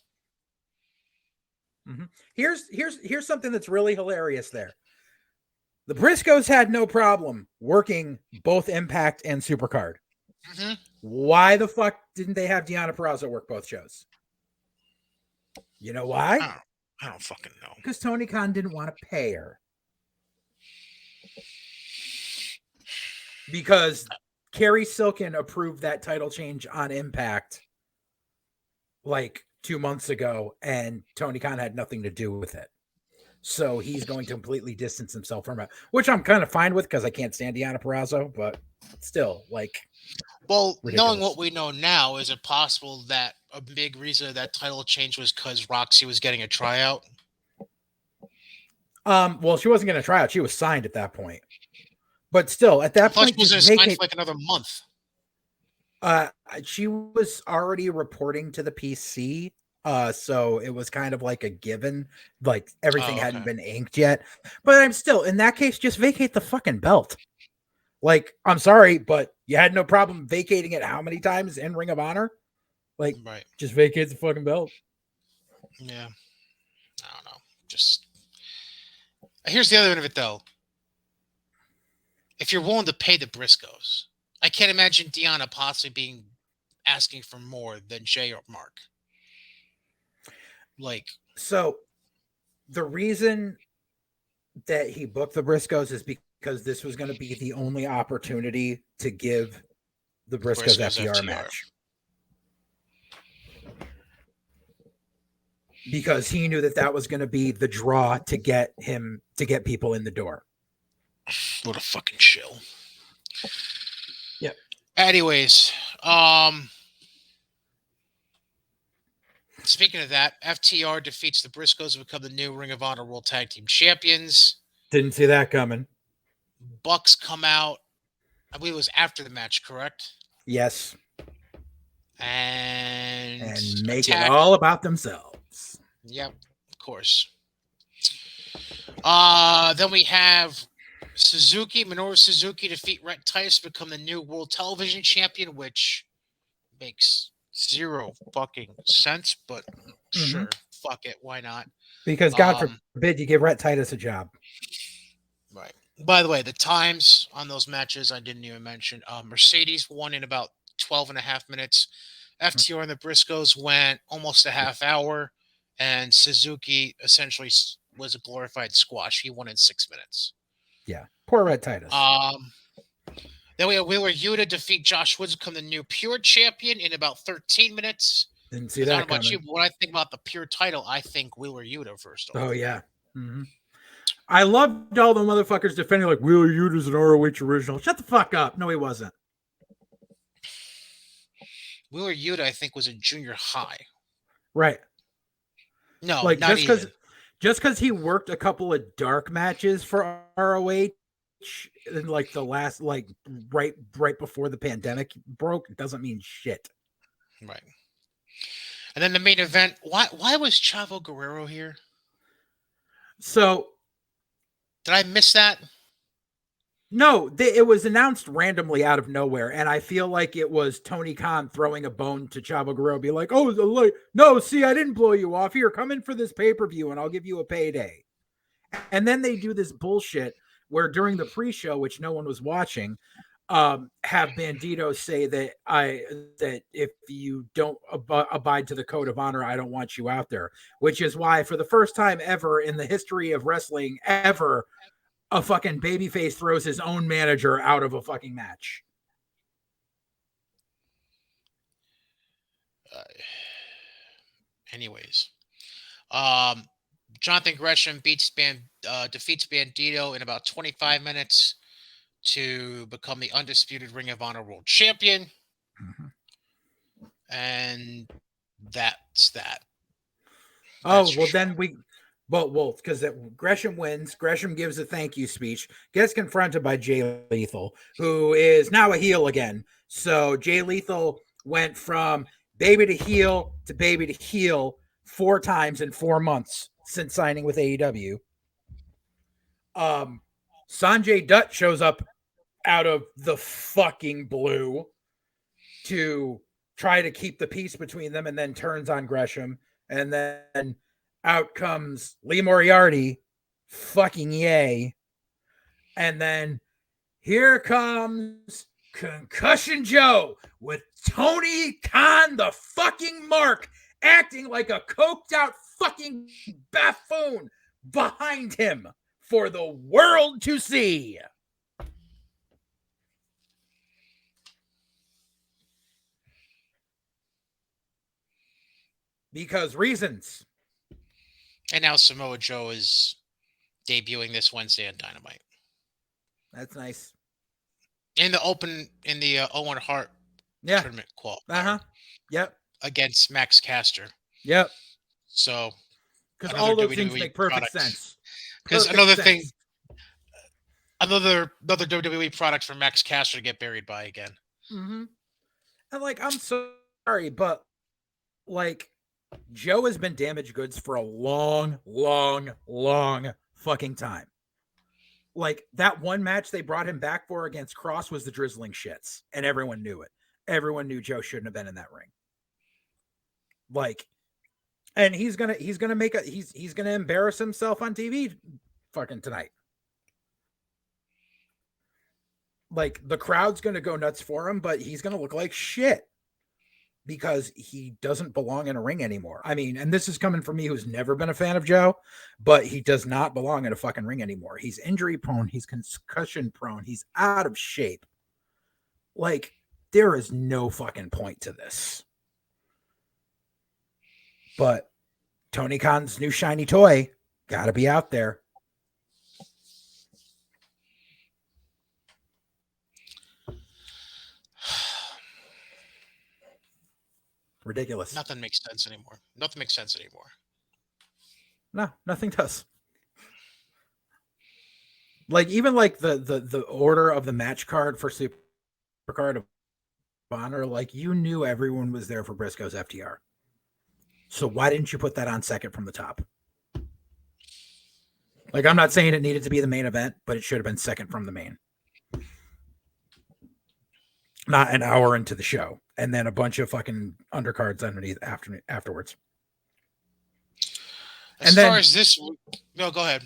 Mm-hmm. Here's something that's really hilarious there. The Briscoes had no problem working both Impact and Supercard. Mm-hmm. Why the fuck didn't they have Deonna Purrazzo work both shows? You know why? I don't fucking know. Because Tony Khan didn't want to pay her. Because Carrie Silken approved that title change on Impact like 2 months ago, and Tony Khan had nothing to do with it. So he's going to completely distance himself from it, which I'm kind of fine with because I can't stand Deonna Purrazzo, but still, like, well, ridiculous. knowing what we know now, is it possible that a big reason that title change was because Roxy was getting a tryout? Well, she wasn't going to try out; she was signed at that point. But still, at that point, She was just signed vacate. for like another month. She was already reporting to the PC. So it was kind of like a given, like everything hadn't been inked yet. But I'm still, in that case, just vacate the fucking belt. Like, I'm sorry, but you had no problem vacating it how many times in Ring of Honor? Like, Right. just vacate the fucking belt. Yeah. I don't know. Just here's the other end of it, though. If you're willing to pay the Briscoes, I can't imagine Deonna possibly asking for more than Jay or Mark. Like, so the reason that he booked the Briscoes is because this was going to be the only opportunity to give the Briscoes FTR match. Because he knew that was going to be the draw to get people in the door. What a fucking shill. Yeah. Anyways, speaking of that, FTR defeats the Briscoes to become the new Ring of Honor World Tag Team Champions. Didn't see that coming. Bucks come out. I believe it was after the match, correct? Yes. And make it all about themselves. Yep, of course. Then we have Minoru Suzuki defeat Rhett Tice to become the new World Television Champion, which makes zero fucking sense, but sure, fuck it, why not? Because God forbid you give Rhett Titus a job. Right. By the way, the times on those matches I didn't even mention. Mercedes won in about 12 and a half minutes. FTR and the Briscoes went almost a half hour, and Suzuki essentially was a glorified squash. He won in 6 minutes. Yeah, poor Rhett Titus. Then we had Wheeler Yuta defeat Josh Woods, become the new Pure champion in about 13 minutes. Didn't see that I don't know about coming. you, but when I think about the Pure title, I think Wheeler Yuta first off. Oh, yeah. Mm-hmm. I loved all the motherfuckers defending like Wheeler Yuta's an ROH original. Shut the fuck up. No, he wasn't. Wheeler Yuta, I think, was in junior high. Right. No, like not just because he worked a couple of dark matches for ROH in like the last, like right before the pandemic broke, doesn't mean shit. Right. And then the main event. Why was Chavo Guerrero here? So did I miss that? No, it was announced randomly out of nowhere, and I feel like it was Tony Khan throwing a bone to Chavo Guerrero, be like, "Oh, no, see, I didn't blow you off. Here, come in for this pay-per-view, and I'll give you a payday." And then they do this bullshit where during the pre-show, which no one was watching, have Bandito say that if you don't abide to the code of honor, I don't want you out there. Which is why, for the first time ever in the history of wrestling ever, a fucking babyface throws his own manager out of a fucking match. Anyways, Jonathan Gresham defeats Bandito in about 25 minutes to become the undisputed Ring of Honor World Champion. Mm-hmm. And that's that. Because Gresham wins. Gresham gives a thank you speech, gets confronted by Jay Lethal, who is now a heel again. So Jay Lethal went from baby to heel 4 times in 4 months since signing with AEW. Sanjay Dutt shows up out of the fucking blue to try to keep the peace between them, and then turns on Gresham, and then out comes Lee Moriarty, fucking yay. And then here comes Concussion Joe with Tony Khan, the fucking mark, acting like a coked out fucking buffoon behind him for the world to see. Because reasons. And now Samoa Joe is debuting this Wednesday on Dynamite. That's nice. In the Owen Hart tournament qualifier. Yep. Against Max Caster. Yep. So, because all those things make perfect sense. Because another WWE product for Max Caster to get buried by again. Mm-hmm. And like, I'm sorry, but like, Joe has been damaged goods for a long fucking time. Like, that one match they brought him back for against Cross was the drizzling shits, and everyone knew it. Everyone knew Joe shouldn't have been in that ring. Like, and he's gonna embarrass himself on TV fucking tonight. Like, the crowd's gonna go nuts for him, but he's gonna look like shit because he doesn't belong in a ring anymore. I mean, and this is coming from me who's never been a fan of Joe, but he does not belong in a fucking ring anymore. He's injury prone. He's concussion prone. He's out of shape. Like, there is no fucking point to this. But Tony Khan's new shiny toy got to be out there. Ridiculous. Nothing makes sense anymore. No, nothing does. Like, even like the order of the match card for Super Card of Honor, like, you knew everyone was there for Briscoe's FTR. So why didn't you put that on second from the top? Like, I'm not saying it needed to be the main event, but it should have been second from the main. Not an hour into the show, and then a bunch of fucking undercards underneath afterwards. As far as this, no, go ahead.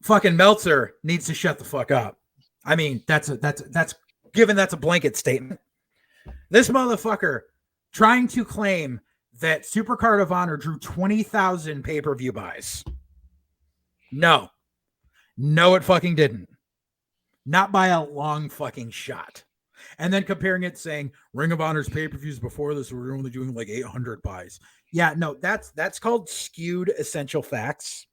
Fucking Meltzer needs to shut the fuck up. I mean, that's a blanket statement. This motherfucker trying to claim that Supercard of Honor drew 20,000 pay-per-view buys. No, it fucking didn't. Not by a long fucking shot. And then comparing it, saying Ring of Honor's pay-per-views before this were only doing like 800 buys. Yeah, no, that's called skewed essential facts.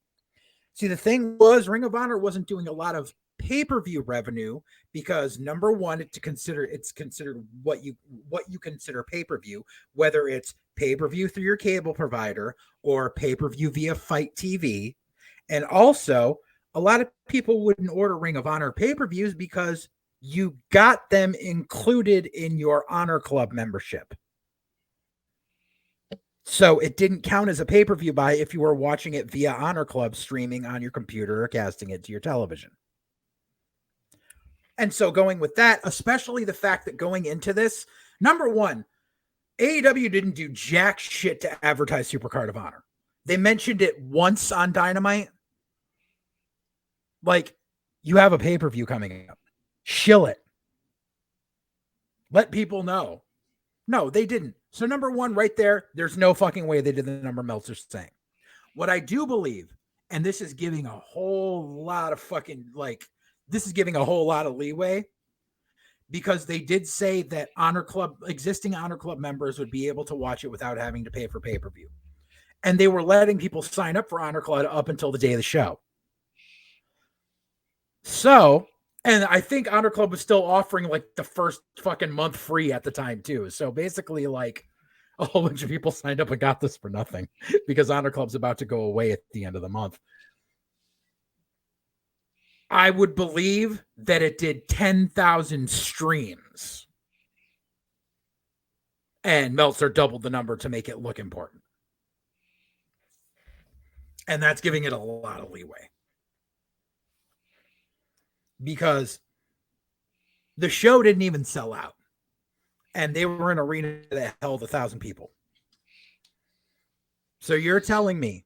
See, the thing was, Ring of Honor wasn't doing a lot of pay-per-view revenue because, number one, it's considered what you consider pay-per-view, whether it's pay-per-view through your cable provider or pay-per-view via Fight TV. And also, a lot of people wouldn't order Ring of Honor pay-per-views because you got them included in your Honor Club membership. So it didn't count as a pay-per-view buy if you were watching it via Honor Club streaming on your computer or casting it to your television. And so going with that, especially the fact that going into this, number one, AEW didn't do jack shit to advertise Supercard of Honor. They mentioned it once on Dynamite. Like, you have a pay-per-view coming up. Shill it. Let people know. No, they didn't. So number one, right there, there's no fucking way they did the number Meltzer's saying. What I do believe, and this is giving a whole lot of leeway, because they did say that existing Honor Club members would be able to watch it without having to pay for pay-per-view. And they were letting people sign up for Honor Club up until the day of the show. So, and I think Honor Club was still offering like the first fucking month free at the time too. So basically, like, a whole bunch of people signed up and got this for nothing because Honor Club's about to go away at the end of the month. I would believe that it did 10,000 streams. And Meltzer doubled the number to make it look important. And that's giving it a lot of leeway. Because the show didn't even sell out. And they were in an arena that held 1,000 people. So you're telling me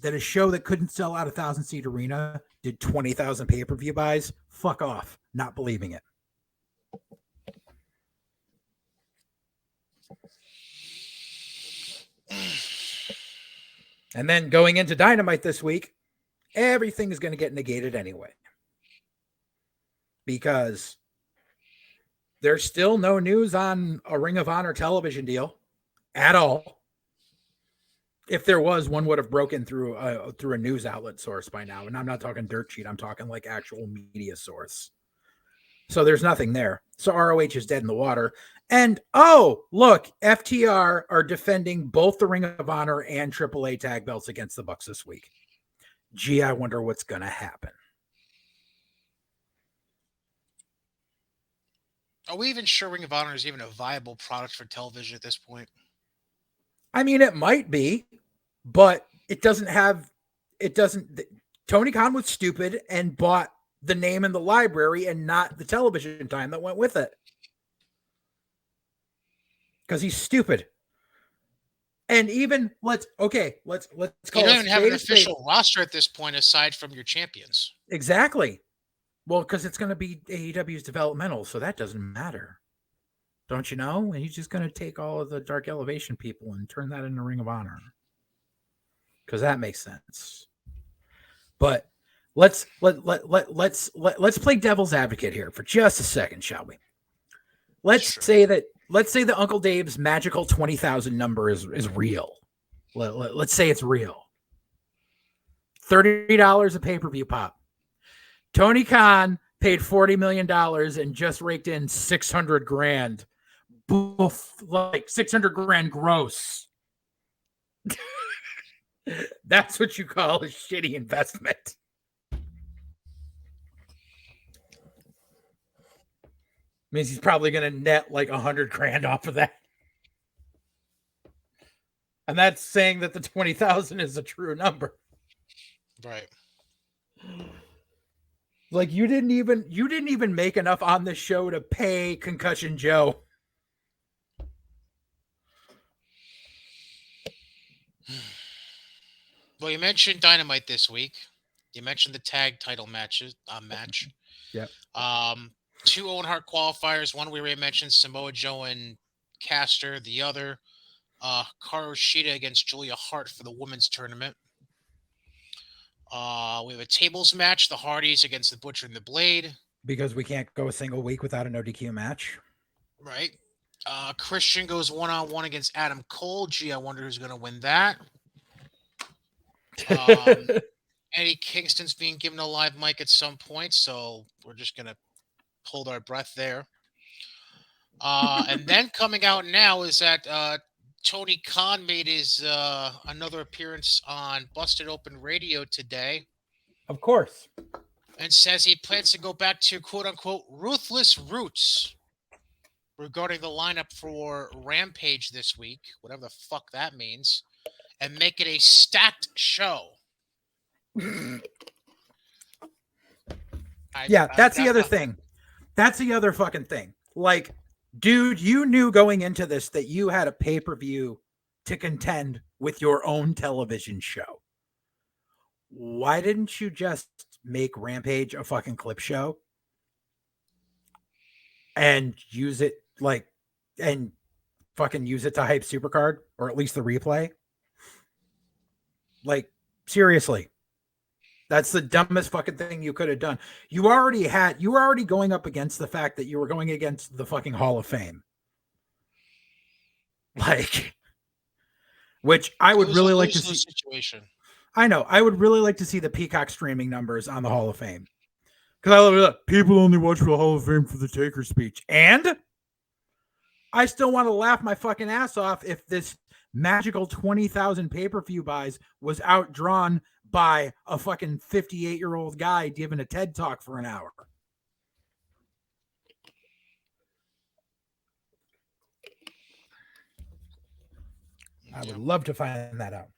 that a show that couldn't sell out 1,000-seat arena did 20,000 pay-per-view buys? Fuck off. Not believing it. And then going into Dynamite this week, everything is going to get negated anyway. Because there's still no news on a Ring of Honor television deal at all. If there was, one would have broken through a news outlet source by now. And I'm not talking dirt sheet. I'm talking like actual media source. So there's nothing there. So ROH is dead in the water. And, oh, look, FTR are defending both the Ring of Honor and AAA tag belts against the Bucks this week. Gee, I wonder what's going to happen. Are we even sure Ring of Honor is even a viable product for television at this point? I mean, it might be, but Tony Khan was stupid and bought the name in the library and not the television time that went with it. Because he's stupid. And even let's call it. You don't even have an official roster at this point aside from your champions. Exactly. Well, because it's going to be AEW's developmental, so that doesn't matter. Don't you know? And he's just going to take all of the Dark Elevation people and turn that into Ring of Honor. Because that makes sense. But let's play devil's advocate here for just a second, shall we? Let's say that Uncle Dave's magical 20,000 number is real. Let's say it's real. $30 a pay-per-view pop. Tony Khan paid $40 million and just raked in $600,000. Boof, like $600,000 gross. That's what you call a shitty investment. Means he's probably going to net like $100,000 off of that. And that's saying that the 20,000 is a true number. Right. Like you didn't even make enough on this show to pay Concussion Joe. Well, you mentioned Dynamite this week. You mentioned the tag title match. Yep. Two Owen Hart qualifiers. One we already mentioned, Samoa Joe and Caster. The other, Karu Shida against Julia Hart for the women's tournament. We have a tables match, the Hardys against the Butcher and the Blade. Because we can't go a single week without a no DQ match. Right. Christian goes one-on-one against Adam Cole. Gee, I wonder who's going to win that. Eddie Kingston's being given a live mic at some point, so we're just going to hold our breath there. And then coming out now is that Tony Khan made his another appearance on Busted Open Radio today. Of course. And says he plans to go back to quote-unquote ruthless roots regarding the lineup for Rampage this week, whatever the fuck that means, and make it a stacked show. That's the other thing. That's the other fucking thing. Like, dude, you knew going into this that you had a pay-per-view to contend with your own television show. Why didn't you just make Rampage a fucking clip show and use it and fucking use it to hype Supercard, or at least the replay? Like, seriously. That's the dumbest fucking thing you could have done. You were already going up against the fact that you were going against the fucking Hall of Fame. Like, which I would really like to see. Situation. I know. I would really like to see the Peacock streaming numbers on the Hall of Fame. Because I love it. People only watch the Hall of Fame for the Taker speech. And I still want to laugh my fucking ass off if this magical 20,000 pay-per-view buys was outdrawn by a fucking 58-year-old guy giving a TED talk for an hour. I would love to find that out.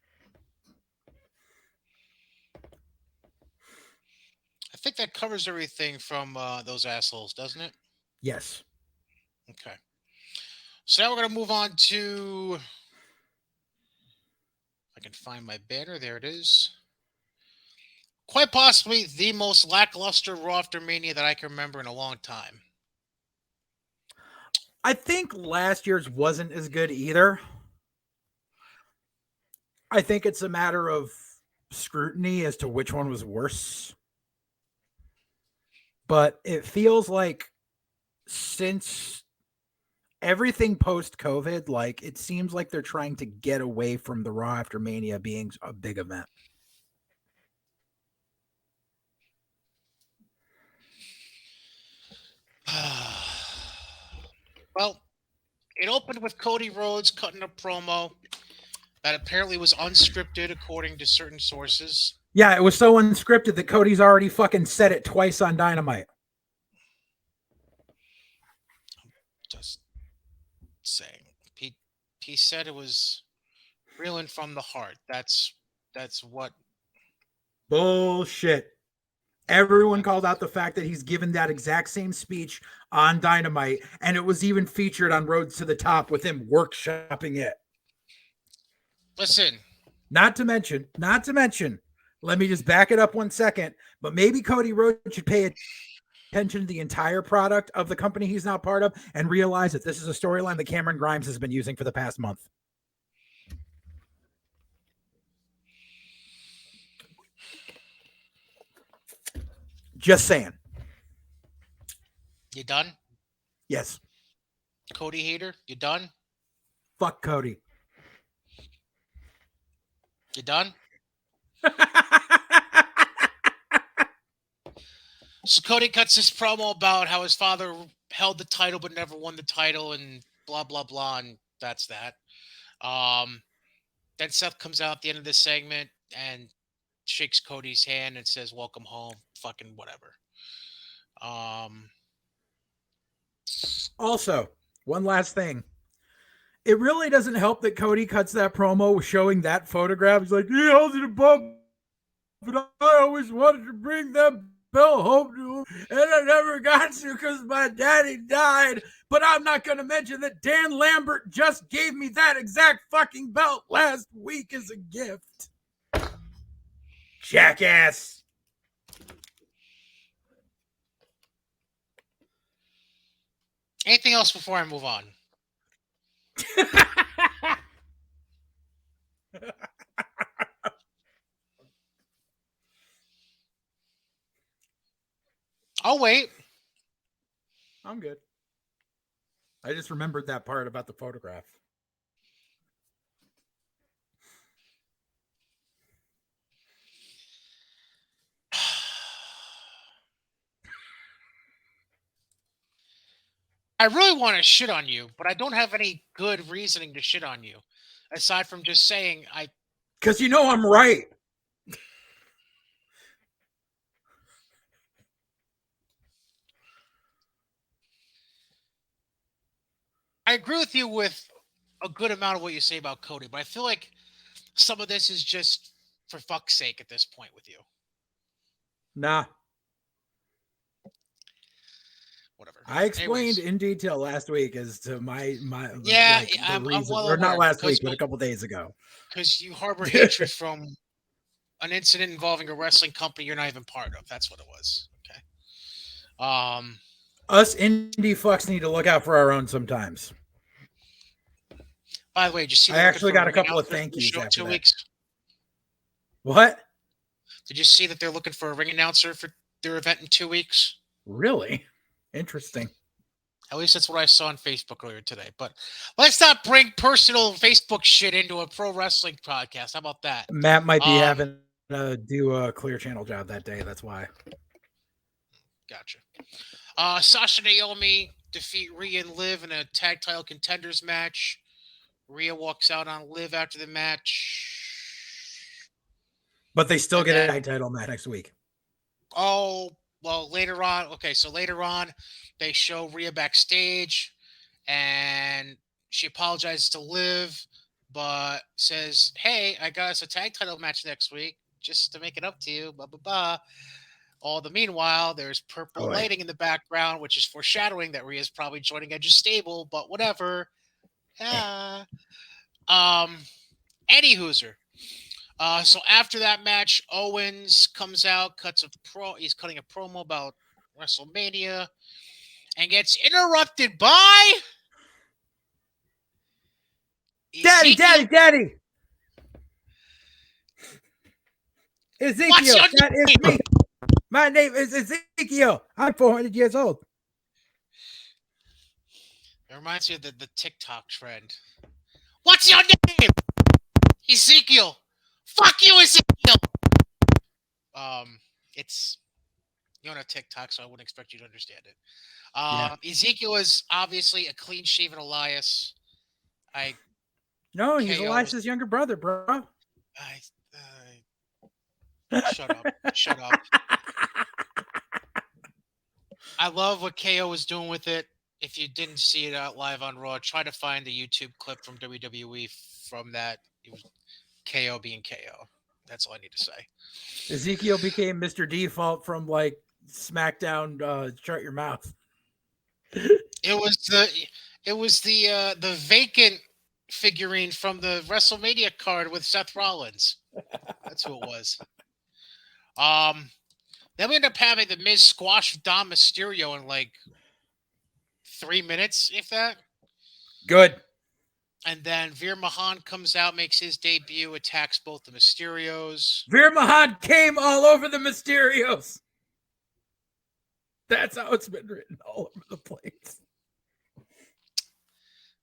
I think that covers everything from those assholes, doesn't it? Yes. Okay. So now we're going to move on to... I can find my banner. There it is. Quite possibly the most lackluster Raw After Mania that I can remember in a long time. I think last year's wasn't as good either. I think it's a matter of scrutiny as to which one was worse. But it feels like since everything post-COVID, like, it seems like they're trying to get away from the Raw After Mania being a big event. Well, it opened with Cody Rhodes cutting a promo that apparently was unscripted according to certain sources. Yeah, it was so unscripted that Cody's already fucking said it twice on Dynamite. Just saying. He said it was real and from the heart. That's what... Bullshit. Everyone called out the fact that he's given that exact same speech on Dynamite, and it was even featured on Roads to the Top with him workshopping it. Listen. Not to mention, let me just back it up 1 second, but maybe Cody Rhodes should pay attention to the entire product of the company he's not part of and realize that this is a storyline that Cameron Grimes has been using for the past month. Just saying. You done? Yes. Cody hater, you done? Fuck Cody. You done? So Cody cuts this promo about how his father held the title but never won the title and blah, blah, blah, and that's that. Then Seth comes out at the end of this segment and shakes Cody's hand and says, "Welcome home," fucking whatever. Also, one last thing. It really doesn't help that Cody cuts that promo showing that photograph. He's like, he held it above, but I always wanted to bring that belt home to him, and I never got to because my daddy died. But I'm not going to mention that Dan Lambert just gave me that exact fucking belt last week as a gift. Jackass. Anything else before I move on? I'll wait. I'm good. I just remembered that part about the photograph. I really want to shit on you, but I don't have any good reasoning to shit on you, aside from just saying I. Because you know I'm right. I agree with you with a good amount of what you say about Cody, but I feel like some of this is just for fuck's sake at this point with you. Nah. Whatever. I explained Anyways, in detail last week as to my yeah, like the I'm reason, well or not aware last week, but a couple days ago. because you harbor hatred from an incident involving a wrestling company you're not even part of. That's what it was. Okay. Us indie fucks need to look out for our own sometimes. By the way, did you see I they're looking actually for got a a ring couple of announcer for thank the yous show in after 2 that. weeks? What? Did you see that they're looking for a ring announcer for their event in 2 weeks? Really? Interesting. At least that's what I saw on Facebook earlier today. But let's not bring personal Facebook shit into a pro wrestling podcast. How about that? Matt might be having to do a Clear Channel job that day. That's why. Gotcha. Sasha Naomi defeat Rhea and Liv in a tag title contenders match. Rhea walks out on Liv after the match. But they still get a tag title match next week. Oh, well, later on. Okay, so later on, they show Rhea backstage, and she apologizes to Liv, but says, "Hey, I got us a tag title match next week, just to make it up to you." Blah blah blah. All the meanwhile, there's purple lighting in the background, which is foreshadowing that Rhea's probably joining Edge's stable. But whatever. Yeah. Eddie Hooser. So after that match, Owens comes out, he's cutting a promo about WrestleMania, and gets interrupted by Daddy. Ezekiel, that is me. My name is Ezekiel. I'm 400 years old. It reminds me of the TikTok trend. What's your name? Ezekiel. Fuck you, Ezekiel. It's you don't have TikTok, so I wouldn't expect you to understand it. Ezekiel is obviously a clean-shaven Elias. No, he's Elias's younger brother, bro. Shut up. Shut up. I love what KO was doing with it. If you didn't see it out live on Raw, try to find the YouTube clip from WWE from that. It was KO being KO. That's all I need to say. Ezekiel became Mr. Default from like SmackDown. Shut your mouth. It was the vacant figurine from the WrestleMania card with Seth Rollins. That's who it was. Then we end up having the Miz squash Dom Mysterio in like 3 minutes, if that. Good. And then Veer Mahan comes out, makes his debut, attacks both the Mysterios. Veer Mahan came all over the Mysterios. That's how it's been written all over the place.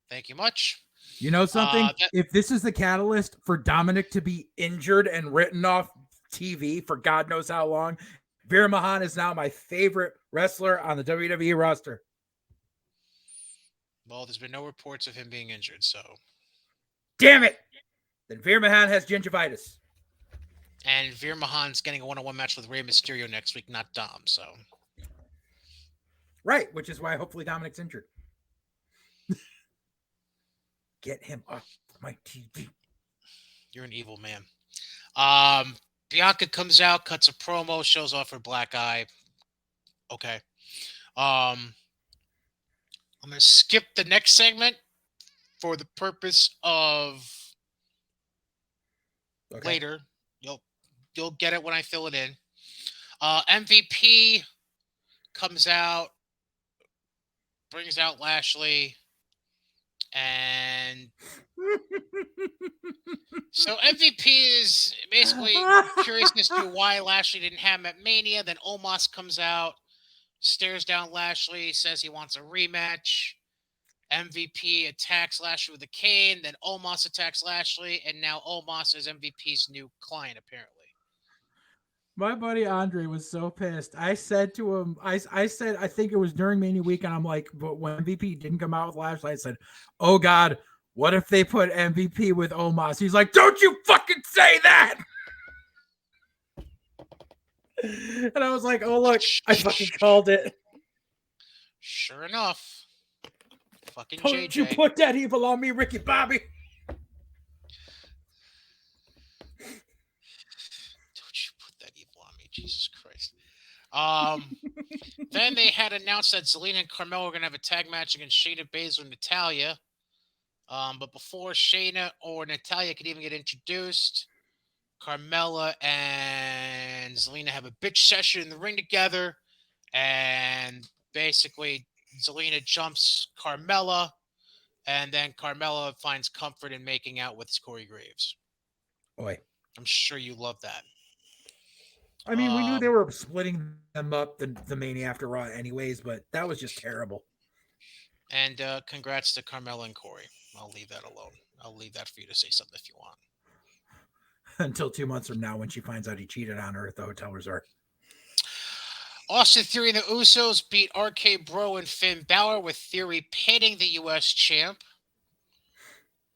Thank you much. You know something? If this is the catalyst for Dominic to be injured and written off TV for God knows how long, Veer Mahan is now my favorite wrestler on the WWE roster. Well, there's been no reports of him being injured, so. Damn it! Then Veer Mahan has gingivitis. And Veer Mahan's getting a one-on-one match with Rey Mysterio next week, not Dom, so. Right, which is why hopefully Dominic's injured. Get him off my TV. You're an evil man. Bianca comes out, cuts a promo, shows off her black eye. Okay. I'm going to skip the next segment for the purpose of later. You'll get it when I fill it in. MVP comes out, brings out Lashley, and so MVP is basically curious as to why Lashley didn't have him at Mania. Then Omos comes out, stares down Lashley, says he wants a rematch. MVP attacks Lashley with a cane. Then Omos attacks Lashley, and now Omos is MVP's new client, apparently. My buddy Andre was so pissed. I said to him, I said, I think it was during Mania Week, and I'm like, but when MVP didn't come out with Lashley, I said, oh God, what if they put MVP with Omos? He's like, don't you fucking say that. And I was like, oh, look, I fucking called it. Sure enough. Fucking don't JJ. you put that evil on me, Ricky Bobby. Jesus Christ. Then they had announced that Zelina and Carmella were going to have a tag match against Shayna Baszler and Natalya. But before Shayna or Natalya could even get introduced, Carmella and Zelina have a bitch session in the ring together. And basically, Zelina jumps Carmella. And then Carmella finds comfort in making out with Corey Graves. Boy. I'm sure you love that. I mean, we knew they were splitting them up the Mania after Raw anyways, but that was just terrible. And congrats to Carmella and Corey. I'll leave that alone. I'll leave that for you to say something if you want. Until 2 months from now when she finds out he cheated on her at the hotel resort. Austin Theory and the Usos beat RK Bro and Finn Balor, with Theory pinning the U.S. champ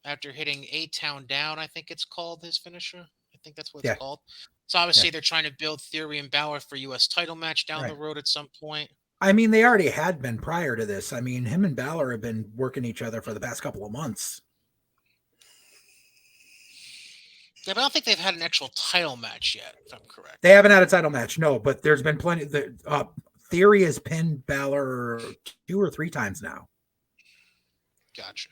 after hitting A-Town Down, I think it's called, his finisher. I think that's what it's called. So obviously they're trying to build Theory and Balor for U.S. title match down the road at some point. I mean, they already had been prior to this. I mean, him and Balor have been working each other for the past couple of months. Yeah, but I don't think they've had an actual title match yet, if I'm correct. They haven't had a title match, no, but there's been plenty. Theory has pinned Balor 2 or 3 times now. Gotcha.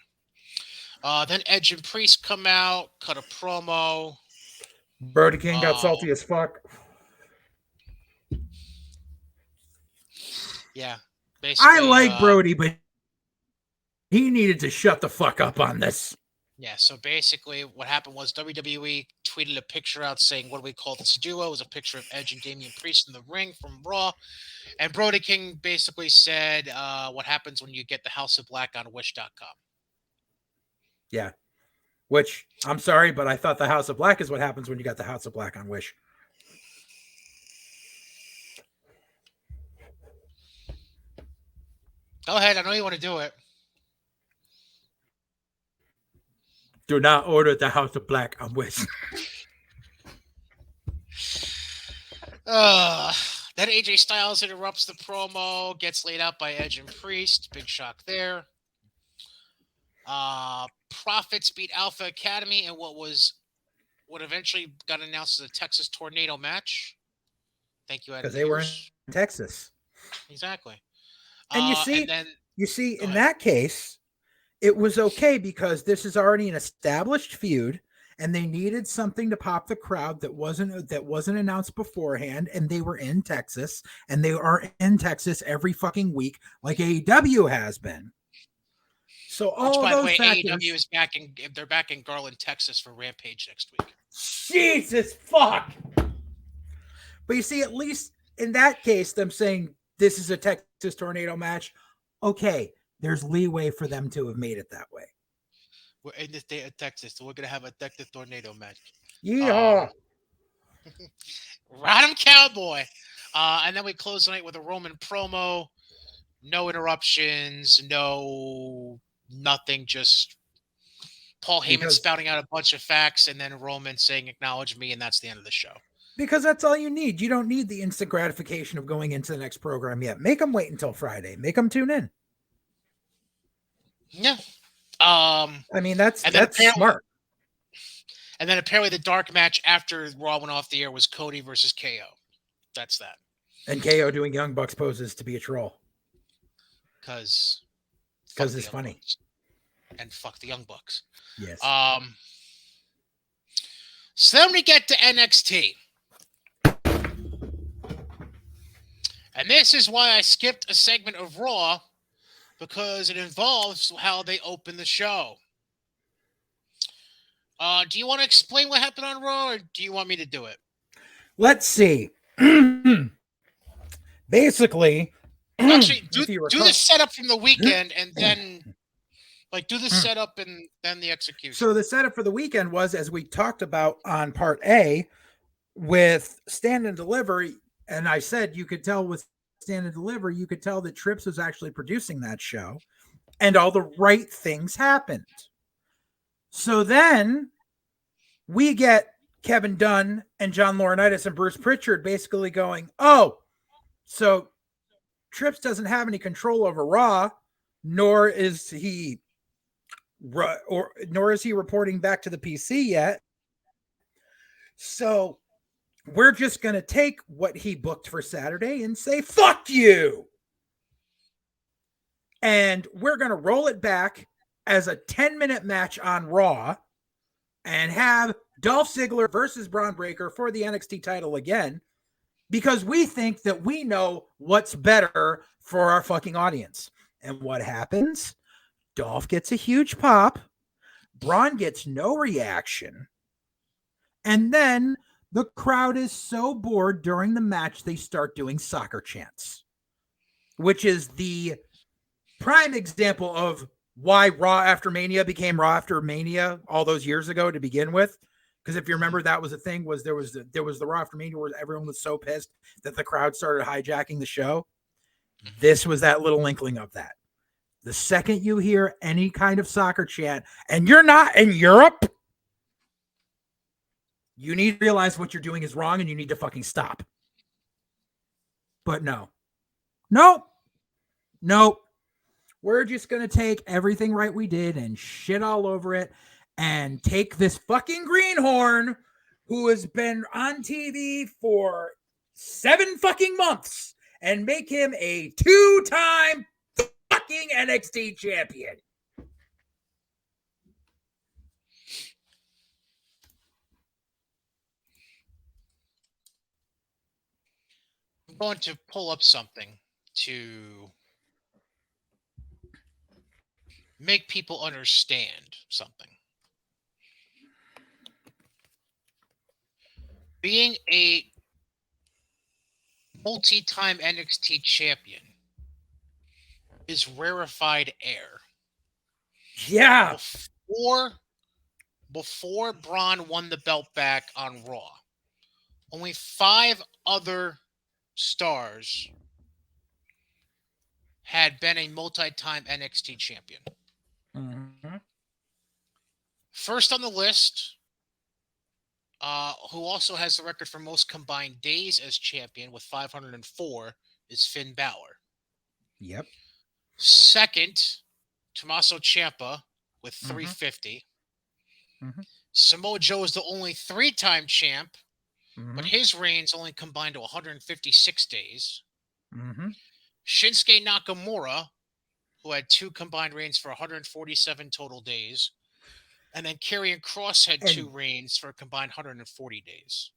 Then Edge and Priest come out, cut a promo. Brody King got salty as fuck. Yeah, basically. I like Brody, but he needed to shut the fuck up on this. Yeah, so basically what happened was WWE tweeted a picture out saying, what do we call this duo? It was a picture of Edge and Damian Priest in the ring from Raw. And Brody King basically said, what happens when you get the House of Black on Wish.com. Yeah. Which, I'm sorry, but I thought the House of Black is what happens when you got the House of Black on Wish. Go ahead. I know you want to do it. Do not order the House of Black on Wish. Then AJ Styles interrupts the promo, gets laid out by Edge and Priest. Big shock there. Profits beat Alpha Academy in what eventually got announced as a Texas Tornado match. Thank you, because they were in Texas. Exactly. And you see, in that case, it was okay because this is already an established feud, and they needed something to pop the crowd that wasn't announced beforehand, and they were in Texas, and they are in Texas every fucking week, like AEW has been. So all by those the way, factors, AEW is they're back in Garland, Texas for Rampage next week. Jesus fuck. But you see, at least in that case, them saying this is a Texas Tornado match, okay, there's leeway for them to have made it that way. We're in the state of Texas, so we're going to have a Texas Tornado match. Yeah. Ride 'em Cowboy. And then we close the night with a Roman promo. No interruptions, nothing, just Paul Heyman spouting out a bunch of facts, and then Roman saying, acknowledge me, and that's the end of the show. Because that's all you need. You don't need the instant gratification of going into the next program yet. Make them wait until Friday. Make them tune in. Yeah. I mean, that's smart. And then apparently the dark match after Raw went off the air was Cody versus KO. That's that. And KO doing Young Bucks poses to be a troll. Because it's funny. Bucks. And fuck the Young Bucks. Yes. So then we get to NXT. And this is why I skipped a segment of Raw, because it involves how they open the show. Do you want to explain what happened on Raw, or do you want me to do it? Let's see. Basically, Actually, do if you do recall, the setup from the weekend, and then do the setup and then the execution. so the setup for the weekend was, as we talked about on part A, with Stand and Deliver, and I said you could tell with Stand and Deliver, you could tell that Trips was actually producing that show, and all the right things happened. So then we get Kevin Dunn and John Laurinaitis and Bruce Pritchard basically going, oh, so Trips doesn't have any control over Raw, nor is he reporting back to the PC yet. So we're just going to take what he booked for Saturday and say, fuck you. And we're going to roll it back as a 10-minute match on Raw and have Dolph Ziggler versus Braun Breaker for the NXT title again, because we think that we know what's better for our fucking audience. And what happens? Dolph gets a huge pop. Braun gets no reaction. And then the crowd is so bored during the match, they start doing soccer chants, which is the prime example of why Raw After Mania became Raw After Mania all those years ago to begin with. Because if you remember, that was the thing, was there was the Raw After Mania where everyone was so pissed that the crowd started hijacking the show. This was that little inkling of that. The second you hear any kind of soccer chant, and you're not in Europe, you need to realize what you're doing is wrong and you need to fucking stop. But no. We're just going to take everything right we did and shit all over it and take this fucking greenhorn who has been on TV for 7 fucking months and make him a 2-time fucking NXT champion. I'm going to pull up something to make people understand something. Being a multi-time NXT champion is rarefied air. Yeah. Before Braun won the belt back on Raw, only 5 other stars had been a multi-time NXT champion. Mm-hmm. First on the list, who also has the record for most combined days as champion with 504, is Finn Balor. Yep. Second, Tommaso Ciampa with 350. Mm-hmm. Samoa Joe is the only 3-time champ, but his reigns only combined to 156 days. Mm-hmm. Shinsuke Nakamura, who had 2 combined reigns for 147 total days. And then Karrion Kross had 2 reigns for a combined 140 days.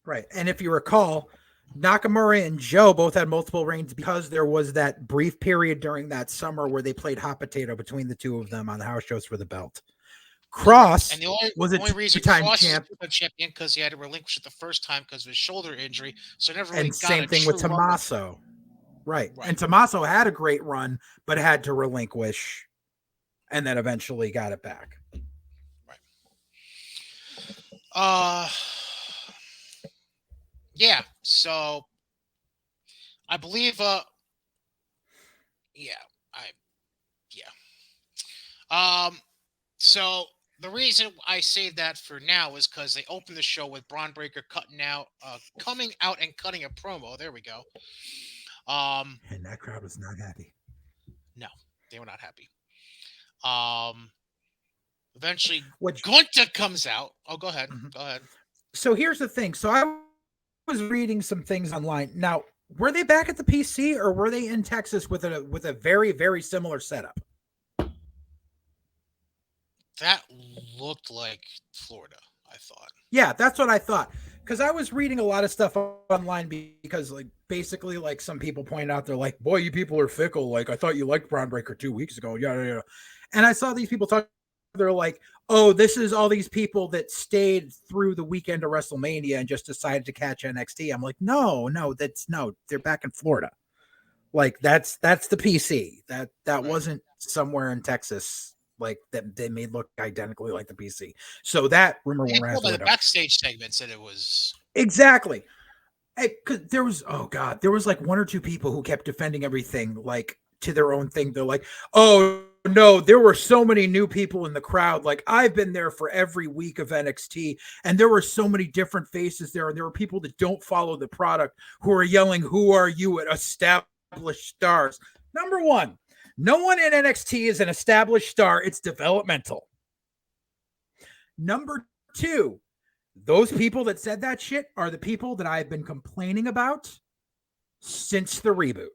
Right. And if you recall, Nakamura and Joe both had multiple reigns because there was that brief period during that summer where they played hot potato between the two of them on the house shows for the belt. Kross and the only reason Kross is a champion because he had to relinquish it the first time because of his shoulder injury. So never really got same thing with Tommaso. Right. And Tommaso had a great run, but had to relinquish and then eventually got it back. Right. Yeah. So I believe so the reason I say that for now is because they opened the show with Braun Breaker coming out and cutting a promo. There we go. And that crowd was not happy. No, they were not happy. Eventually, Which Gunther comes out. Oh, go ahead. Mm-hmm. Go ahead. So here's the thing. So I was reading some things online. Now, were they back at the PC or were they in Texas with a very, very similar setup? That looked like Florida, I thought. Yeah, that's what I thought. because I was reading a lot of stuff online because like basically like some people point out they're like, boy, you people are fickle. Like I thought you liked Braun Breaker 2 weeks ago. Yeah. And I saw these people talk. They're like, oh, this is all these people that stayed through the weekend of WrestleMania and just decided to catch NXT. I'm like, no, they're back in Florida. Like that's the PC. That right. Wasn't somewhere in Texas. Like that they made look identically like the PC. So that rumor went right by the backstage segment said it was exactly. Cause there was like one or two people who kept defending everything like to their own thing. They're like, oh no, there were so many new people in the crowd. Like I've been there for every week of NXT, and there were so many different faces there, and there were people that don't follow the product who are yelling, "Who are you?" at established stars. Number one. No one in NXT is an established star. It's developmental. Number two, those people that said that shit are the people that I've been complaining about since the reboot.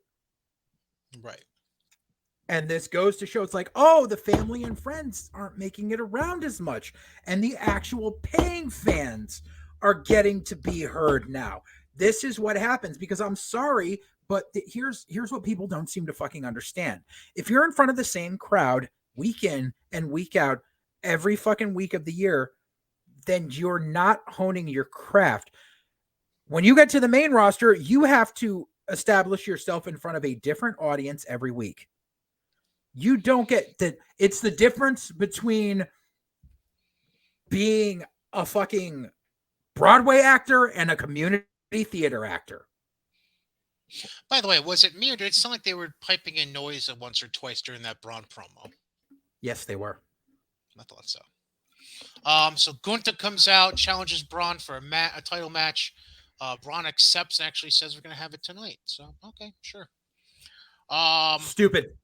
Right. And this goes to show it's like, oh, the family and friends aren't making it around as much. And the actual paying fans are getting to be heard now. This is what happens because I'm sorry, but here's what people don't seem to fucking understand. If you're in front of the same crowd week in and week out every fucking week of the year, then you're not honing your craft. When you get to the main roster, you have to establish yourself in front of a different audience every week. You don't get that. It's the difference between being a fucking Broadway actor and a community theater actor. By the way, was it me or did it sound like they were piping in noise once or twice during that Braun promo? Yes, they were. I thought so. So Gunther comes out, challenges Braun for a title match. Braun accepts and actually says we're going to have it tonight. So, okay, sure. Stupid.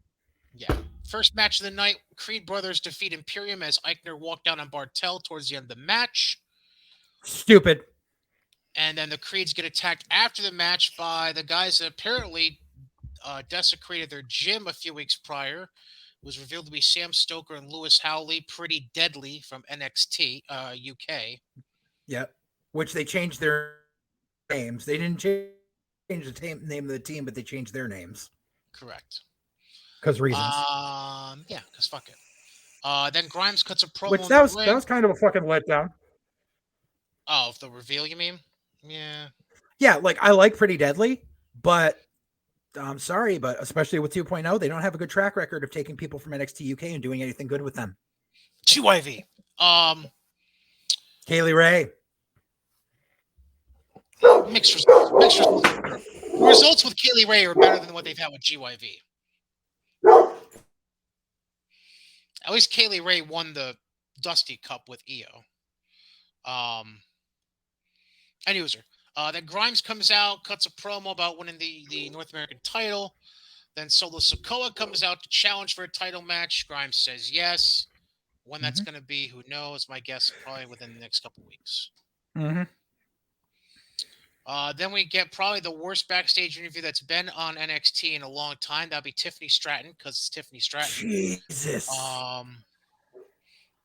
Yeah. First match of the night, Creed brothers defeat Imperium as Eichner walked down on Bartel towards the end of the match. Stupid. And then the Creeds get attacked after the match by the guys that apparently desecrated their gym a few weeks prior. It was revealed to be Sam Stoker and Lewis Howley, Pretty Deadly from NXT UK. Yep. Which they changed their names. They didn't change the name of the team, but they changed their names. Correct. Because reasons. Yeah, because fuck it. Then Grimes cuts a promo. Which that was kind of a fucking letdown. Oh, the reveal, you mean? Yeah. Yeah, like I like Pretty Deadly, but I'm sorry, but especially with 2.0, they don't have a good track record of taking people from NXT UK and doing anything good with them. GYV. Kaylee Ray. Mixed results. The results with Kaylee Ray are better than what they've had with GYV. At least Kaylee Ray won the Dusty Cup with EO. Anyways, then Grimes comes out, cuts a promo about winning the North American title. Then Solo Sikoa comes out to challenge for a title match. Grimes says yes. When that's going to be, who knows? My guess probably within the next couple weeks. Mm-hmm. Then we get probably the worst backstage interview that's been on NXT in a long time. That'd be Tiffany Stratton, because it's Tiffany Stratton. Jesus.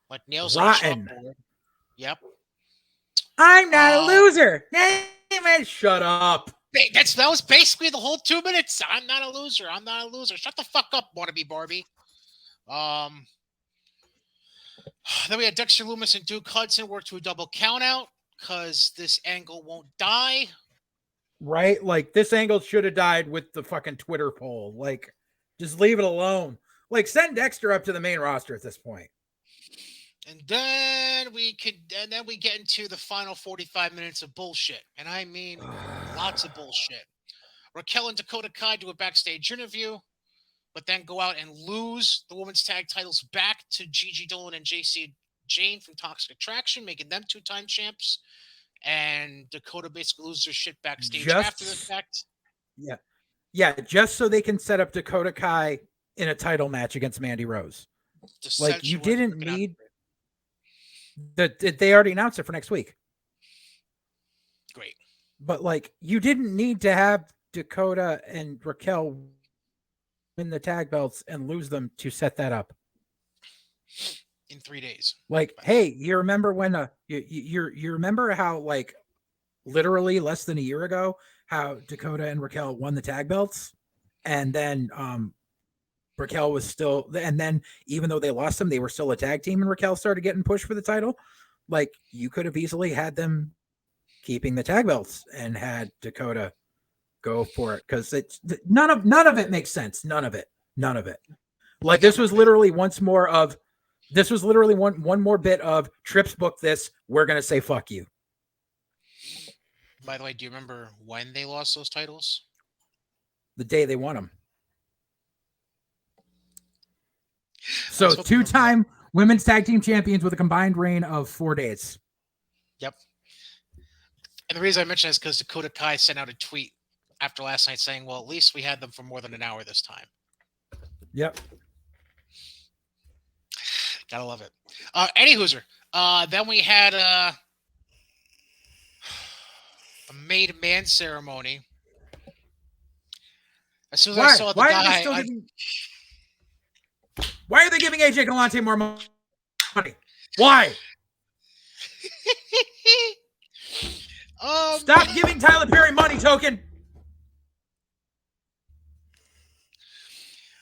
Like nails rotten. On the Yep. I'm not a loser. Shut up. That was basically the whole 2 minutes. I'm not a loser. I'm not a loser. Shut the fuck up, wannabe Barbie. Then we had Dexter Lumis and Duke Hudson work to a double count out because this angle won't die. Right? Like, this angle should have died with the fucking Twitter poll. Like, just leave it alone. Like, send Dexter up to the main roster at this point. And then we get into the final 45 minutes of bullshit. And I mean lots of bullshit. Raquel and Dakota Kai do a backstage interview, but then go out and lose the women's tag titles back to Gigi Dolan and JC Jane from Toxic Attraction, making them 2-time champs. And Dakota basically loses her shit backstage after the fact. Yeah. Yeah, just so they can set up Dakota Kai in a title match against Mandy Rose. Like, you didn't need... They already announced it for next week. Great. But, like, you didn't need to have Dakota and Raquel win the tag belts and lose them to set that up. In 3 days. Like, hey, you remember when you remember how, like, literally less than a year ago, how Dakota and Raquel won the tag belts. And then Raquel was still, and then even though they lost them, they were still a tag team, and Raquel started getting pushed for the title. Like, you could have easily had them keeping the tag belts and had Dakota go for it, because it's none of it makes sense. None of it. Like, this was literally one more bit of Trips book this. We're gonna say fuck you. By the way, do you remember when they lost those titles? The day they won them. So 2-time women's tag team champions with a combined reign of 4 days. Yep. And the reason I mention is because Dakota Kai sent out a tweet after last night saying, well, at least we had them for more than an hour this time. Yep. Gotta love it. Any Hooser. Then we had a made man ceremony. As soon as I saw the guy... Why are they giving AJ Galante more money? Why? Stop giving Tyler Perry money, Token.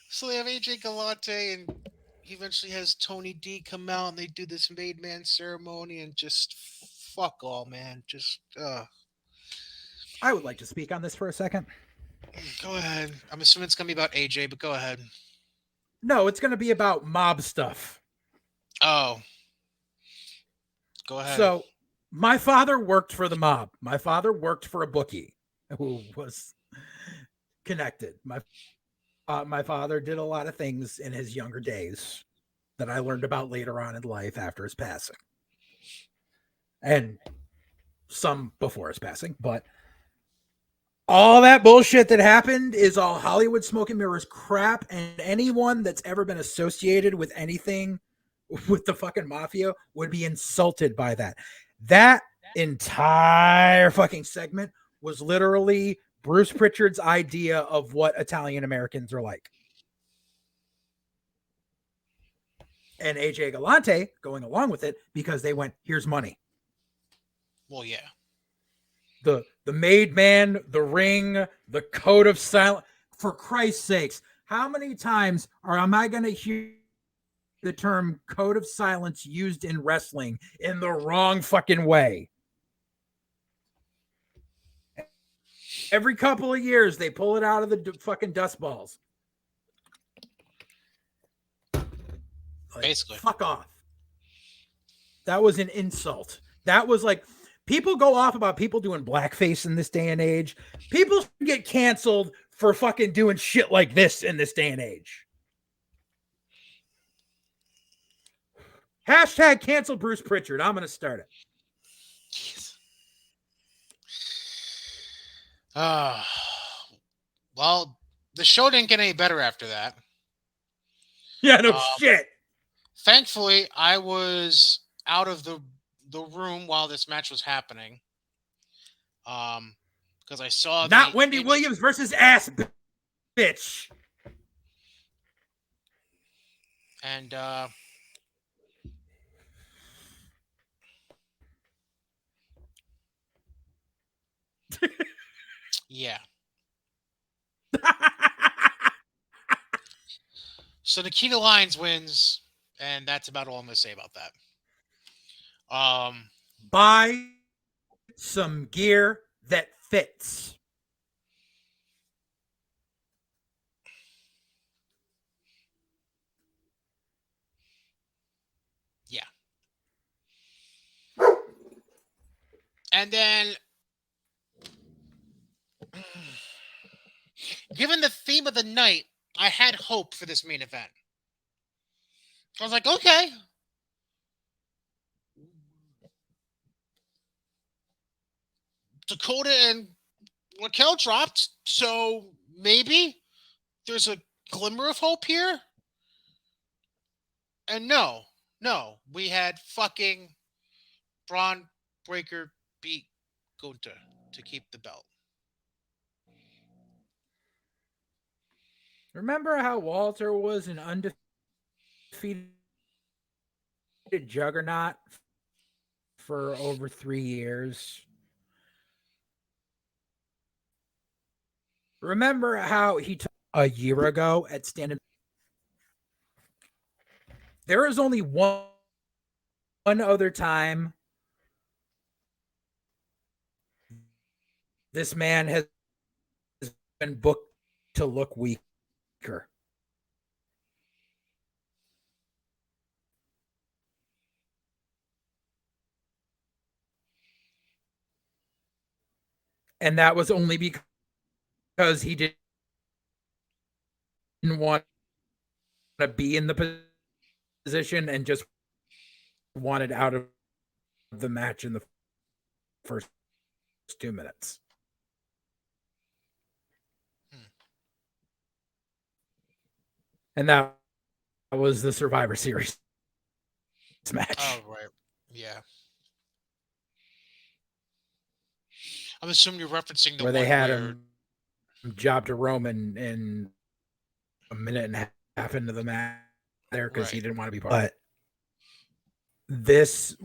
So they have AJ Galante, and he eventually has Tony D come out, and they do this made man ceremony, and just fuck all, man. Just I would like to speak on this for a second. Go ahead. I'm assuming it's gonna be about AJ, but go ahead. No, it's gonna be about mob stuff. Oh. Go ahead. So, my father worked for the mob. My father worked for a bookie who was connected. My father did a lot of things in his younger days that I learned about later on in life after his passing. And some before his passing, but all that bullshit that happened is all Hollywood smoke and mirrors crap, and anyone that's ever been associated with anything with the fucking mafia would be insulted by that. That entire fucking segment was literally Bruce Pritchard's idea of what Italian Americans are like. And AJ Galante going along with it because they went, here's money. Well, yeah. The made man, the ring, the code of silence. For Christ's sakes, how many times am I going to hear the term code of silence used in wrestling in the wrong fucking way? Every couple of years, they pull it out of the fucking dust balls. Basically. Fuck off. That was an insult. That was like, people go off about people doing blackface in this day and age. People get canceled for fucking doing shit like this in this day and age. Hashtag cancel Bruce Pritchard. I'm going to start it. Jeez. Well, the show didn't get any better after that. Yeah, no shit. Thankfully, I was out of the room while this match was happening. Because I saw not Wendy Williams versus ass bitch. And yeah. So Nikita Lyons wins, and that's about all I'm going to say about that. Buy some gear that fits. Yeah. And then, given the theme of the night, I had hope for this main event. I was like, okay. Dakota and Raquel dropped, so maybe there's a glimmer of hope here. And no, we had fucking Braun Breaker beat Gunther to keep the belt. Remember how Walter was an undefeated juggernaut for over 3 years? Remember how he took a year ago at Stand and there is only one other time this man has been booked to look weaker. And that was only because he didn't want to be in the position and just wanted out of the match in the first 2 minutes. And that was the Survivor Series match. Oh, right. Yeah. I'm assuming you're referencing the where one they had where him job to Roman in a minute and a half into the match there because he didn't want to be part of it. But this,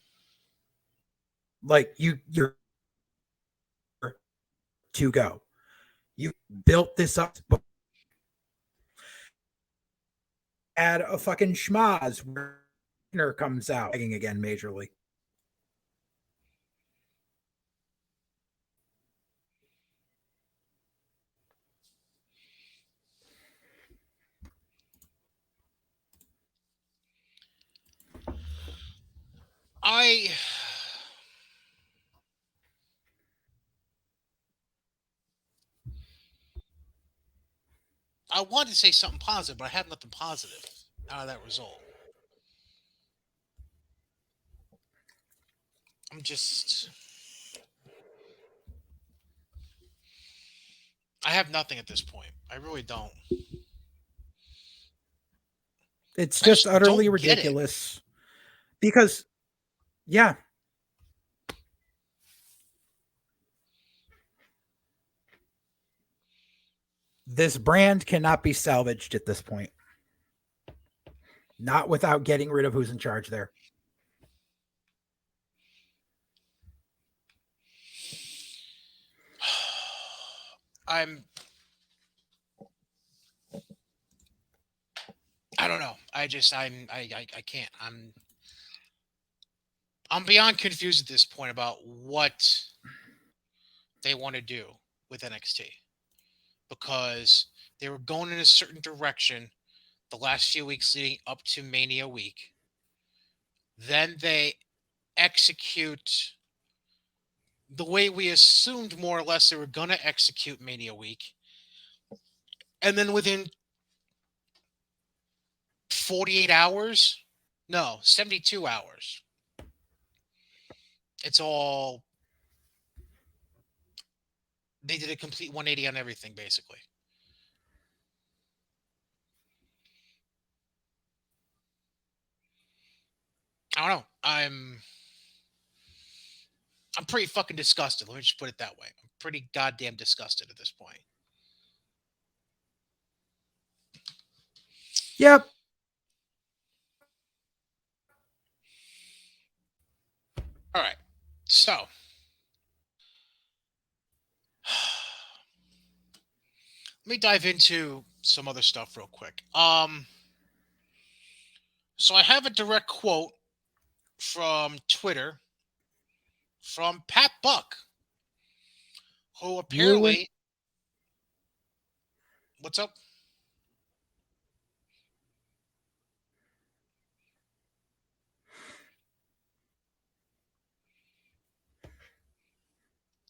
like, you're to go. You built this up. Add a fucking schmaz where comes out again majorly. I wanted to say something positive, but I have nothing positive out of that result. I'm just, I have nothing at this point. I really don't. It's I just just utterly don't get it. ridiculous. Because, yeah. This brand cannot be salvaged at this point. Not without getting rid of who's in charge there. I don't know. I can't. I'm beyond confused at this point about what they want to do with NXT because they were going in a certain direction the last few weeks leading up to Mania week. Then they execute the way we assumed more or less they were going to execute Mania week. And then within 48 hours, no, 72 hours, it's all, they did a complete 180 on everything, basically. I don't know. I'm pretty fucking disgusted. Let me just put it that way. I'm pretty goddamn disgusted at this point. Yep. All right. So let me dive into some other stuff real quick. So I have a direct quote from Twitter from Pat Buck, who apparently, what's up?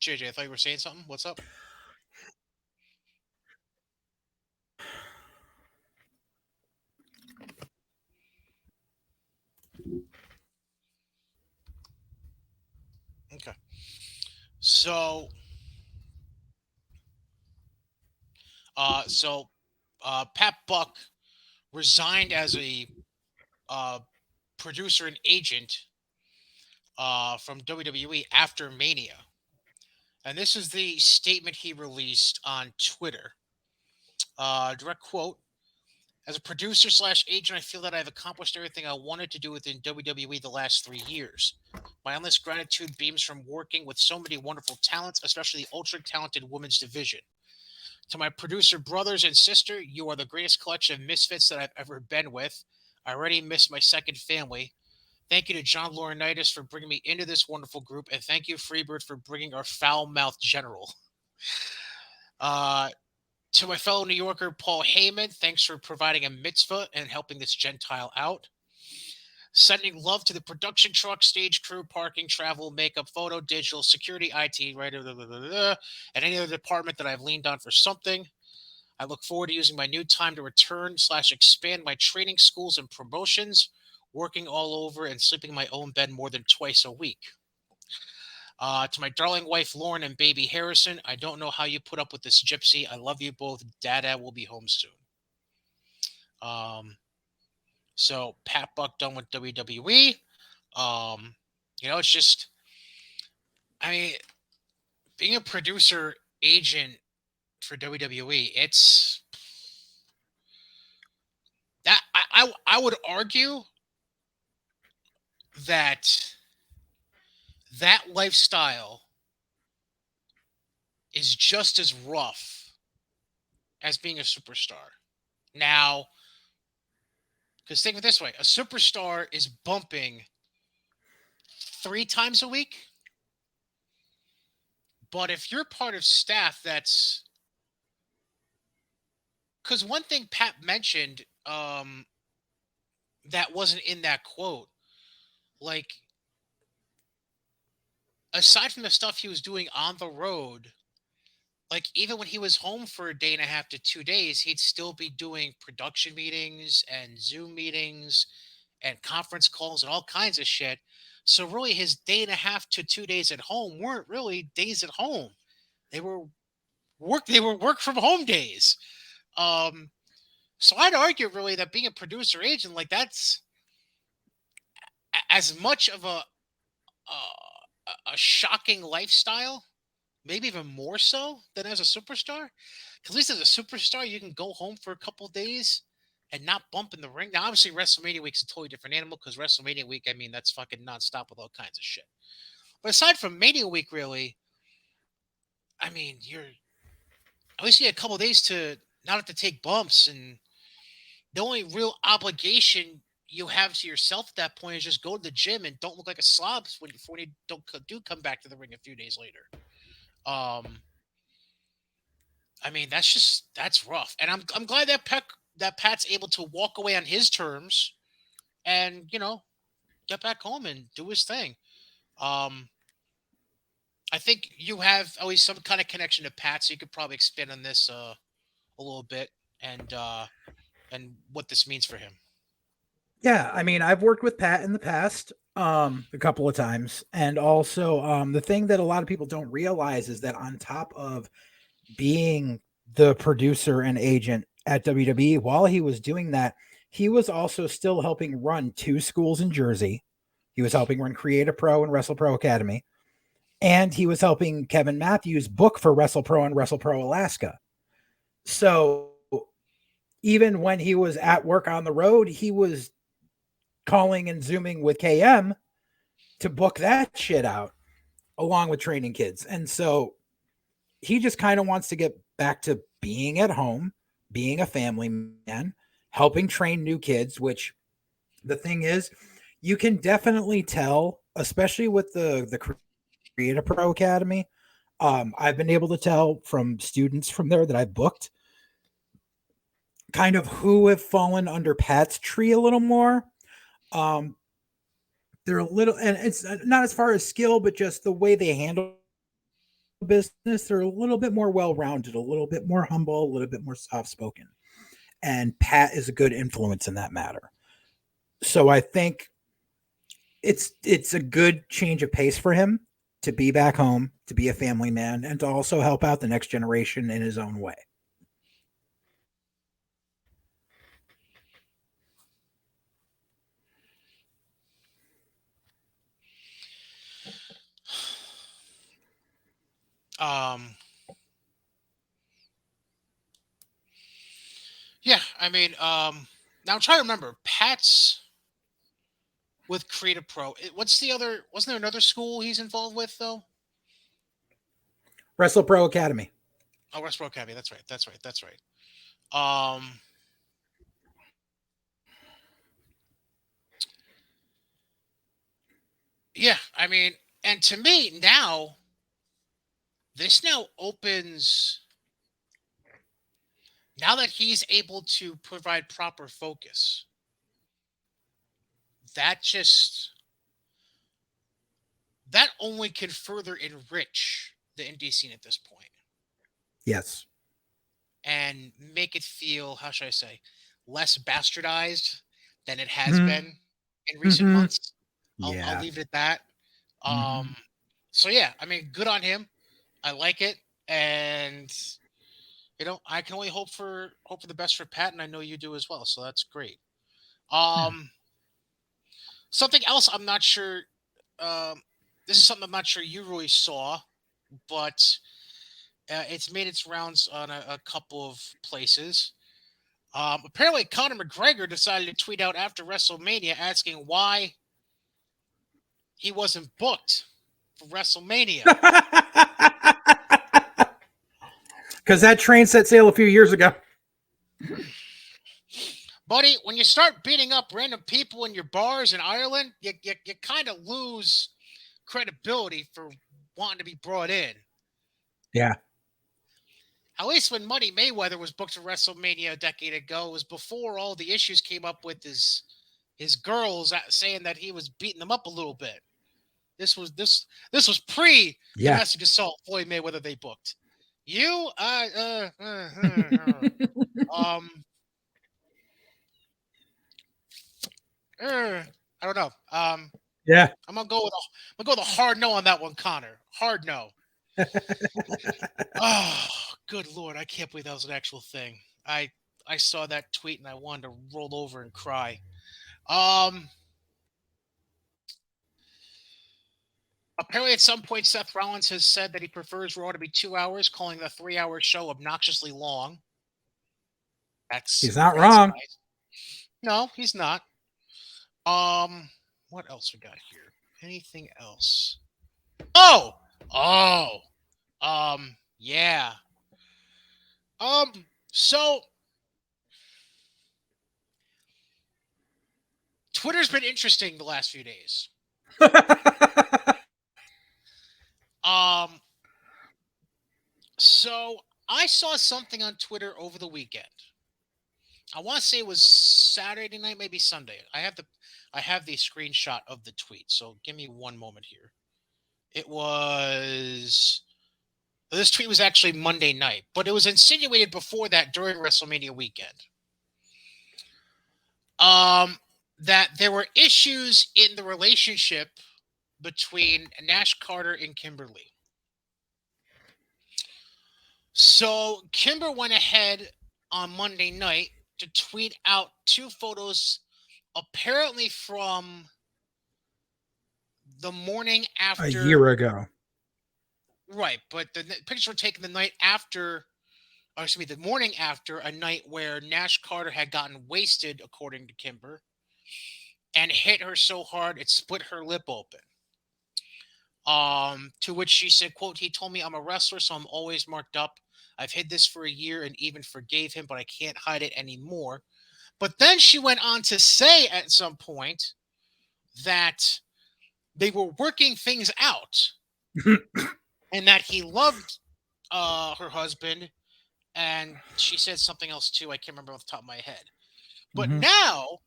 JJ, I thought you were saying something. What's up? Okay. So, Pat Buck resigned as a uh, producer and agent from WWE after Mania. And this is the statement he released on Twitter. Direct quote: as a producer slash agent, I feel that I've accomplished everything I wanted to do within WWE the last 3 years. My endless gratitude beams from working with so many wonderful talents, especially the ultra talented women's division. To my producer brothers and sister, you are the greatest collection of misfits that I've ever been with. I already miss my second family. Thank you to John Laurinaitis for bringing me into this wonderful group, and thank you, Freebird, for bringing our foul-mouthed general. Uh, to my fellow New Yorker, Paul Heyman, thanks for providing a mitzvah and helping this Gentile out. Sending love to the production truck, stage crew, parking, travel, makeup, photo, digital, security, IT, writer, and any other department that I've leaned on for something. I look forward to using my new time to return / expand my training schools and promotions, working all over and sleeping in my own bed more than twice a week. To my darling wife Lauren and baby Harrison, I don't know how you put up with this gypsy. I love you both. Dada will be home soon. So Pat Buck done with WWE. It's just, I mean, being a producer agent for WWE, it's that I would argue that that lifestyle is just as rough as being a superstar. Now, because think of it this way, a superstar is bumping 3 times a week. But if you're part of staff that's, because one thing Pat mentioned that wasn't in that quote, like, aside from the stuff he was doing on the road, like, even when he was home for a day and a half to 2 days, he'd still be doing production meetings and Zoom meetings and conference calls and all kinds of shit. So really his day and a half to 2 days at home weren't really days at home. They were work from home days. Um so I'd argue really that being a producer agent, like, that's as much of a shocking lifestyle, maybe even more so than as a superstar. Because at least as a superstar, you can go home for a couple of days and not bump in the ring. Now, obviously, WrestleMania week's a totally different animal because WrestleMania week, I mean, that's fucking nonstop with all kinds of shit. But aside from Mania week, really, I mean, you're at least you get a couple of days to not have to take bumps, and the only real obligation you have to yourself at that point is just go to the gym and don't look like a slob when you do come back to the ring a few days later. Um, I mean, that's rough, and I'm glad that Pat's able to walk away on his terms and get back home and do his thing. Um, I think you have always some kind of connection to Pat, so you could probably expand on this a little bit and what this means for him. Yeah, I mean, I've worked with Pat in the past, a couple of times, and also the thing that a lot of people don't realize is that on top of being the producer and agent at WWE, while he was doing that, he was also still helping run 2 schools in Jersey. He was helping run Create a Pro and Wrestle Pro Academy, and he was helping Kevin Matthews book for Wrestle Pro and Wrestle Pro Alaska. So even when he was at work on the road, he was calling and Zooming with KM to book that shit out along with training kids. And so he just kind of wants to get back to being at home, being a family man, helping train new kids, which the thing is, you can definitely tell, especially with the Creative Pro Academy. I've been able to tell from students from there that I've booked kind of who have fallen under Pat's tree a little more. Um, they're a little, and it's not as far as skill, but just the way they handle business. They're a little bit more well-rounded, a little bit more humble, a little bit more soft-spoken. And Pat is a good influence in that matter. So I think it's a good change of pace for him to be back home, to be a family man, and to also help out the next generation in his own way. Um, yeah, I mean, now I'm trying to remember Pat's with Creative Pro. What's the other? Wasn't there another school he's involved with though? Wrestle Pro Academy. Oh, Westbrook Academy. That's right. That's right. That's right. Um, yeah, I mean, and to me now, this now opens. Now that he's able to provide proper focus, that just that only can further enrich the indie scene at this point Yes. and make it feel, how should I say, less bastardized than it has Mm-hmm. been in recent Mm-hmm. months. I'll Yeah. leave it at that. Mm-hmm. So yeah, I mean, good on him. I like it, and I can only hope for the best for Pat, and I know you do as well. So that's great. Yeah. Um, Something else I'm not sure. Um, this is something I'm not sure you really saw, but it's made its rounds on a couple of places. Apparently, Conor McGregor decided to tweet out after WrestleMania asking why he wasn't booked for WrestleMania. Because that train set sail a few years ago. Buddy, when you start beating up random people in your bars in Ireland, you kind of lose credibility for wanting to be brought in. Yeah. At least when Money Mayweather was booked for WrestleMania a decade ago, it was before all the issues came up with his girls saying that he was beating them up a little bit. This was pre Yeah. domestic assault Floyd Mayweather they booked. You um I don't know. Yeah. I'm gonna go with a hard no on that one, Connor. Hard no. Oh, good lord! I can't believe that was an actual thing. I saw that tweet and I wanted to roll over and cry. Um, Apparently at some point Seth Rollins has said that he prefers Raw to be 2 hours, calling the 3 hour show obnoxiously long. He's That's not that's wrong. nice. No, he's not. Um, what else we got here? Anything else? Oh, oh, yeah. So Twitter's been interesting the last few days. Um, so I saw something on Twitter over the weekend. I want to say it was Saturday night, maybe Sunday. I have the screenshot of the tweet. So give me one moment here. It was This tweet was actually Monday night, but it was insinuated before that during WrestleMania weekend. Um, that there were issues in the relationship between Nash Carter and Kimberly. So Kimber went ahead on Monday night to tweet out two photos, apparently from the morning A after. year ago. Right, but the pictures were taken the night after, or excuse me, the morning after a night where Nash Carter had gotten wasted, according to Kimber, and hit her so hard it split her lip open. To which she said, quote, "He told me I'm a wrestler, so I'm always marked up. I've hid this for a year and even forgave him, but I can't hide it anymore." But then she went on to say at some point that they were working things out and that he loved her husband. And she said something else too. I can't remember off the top of my head. But Mhm. now,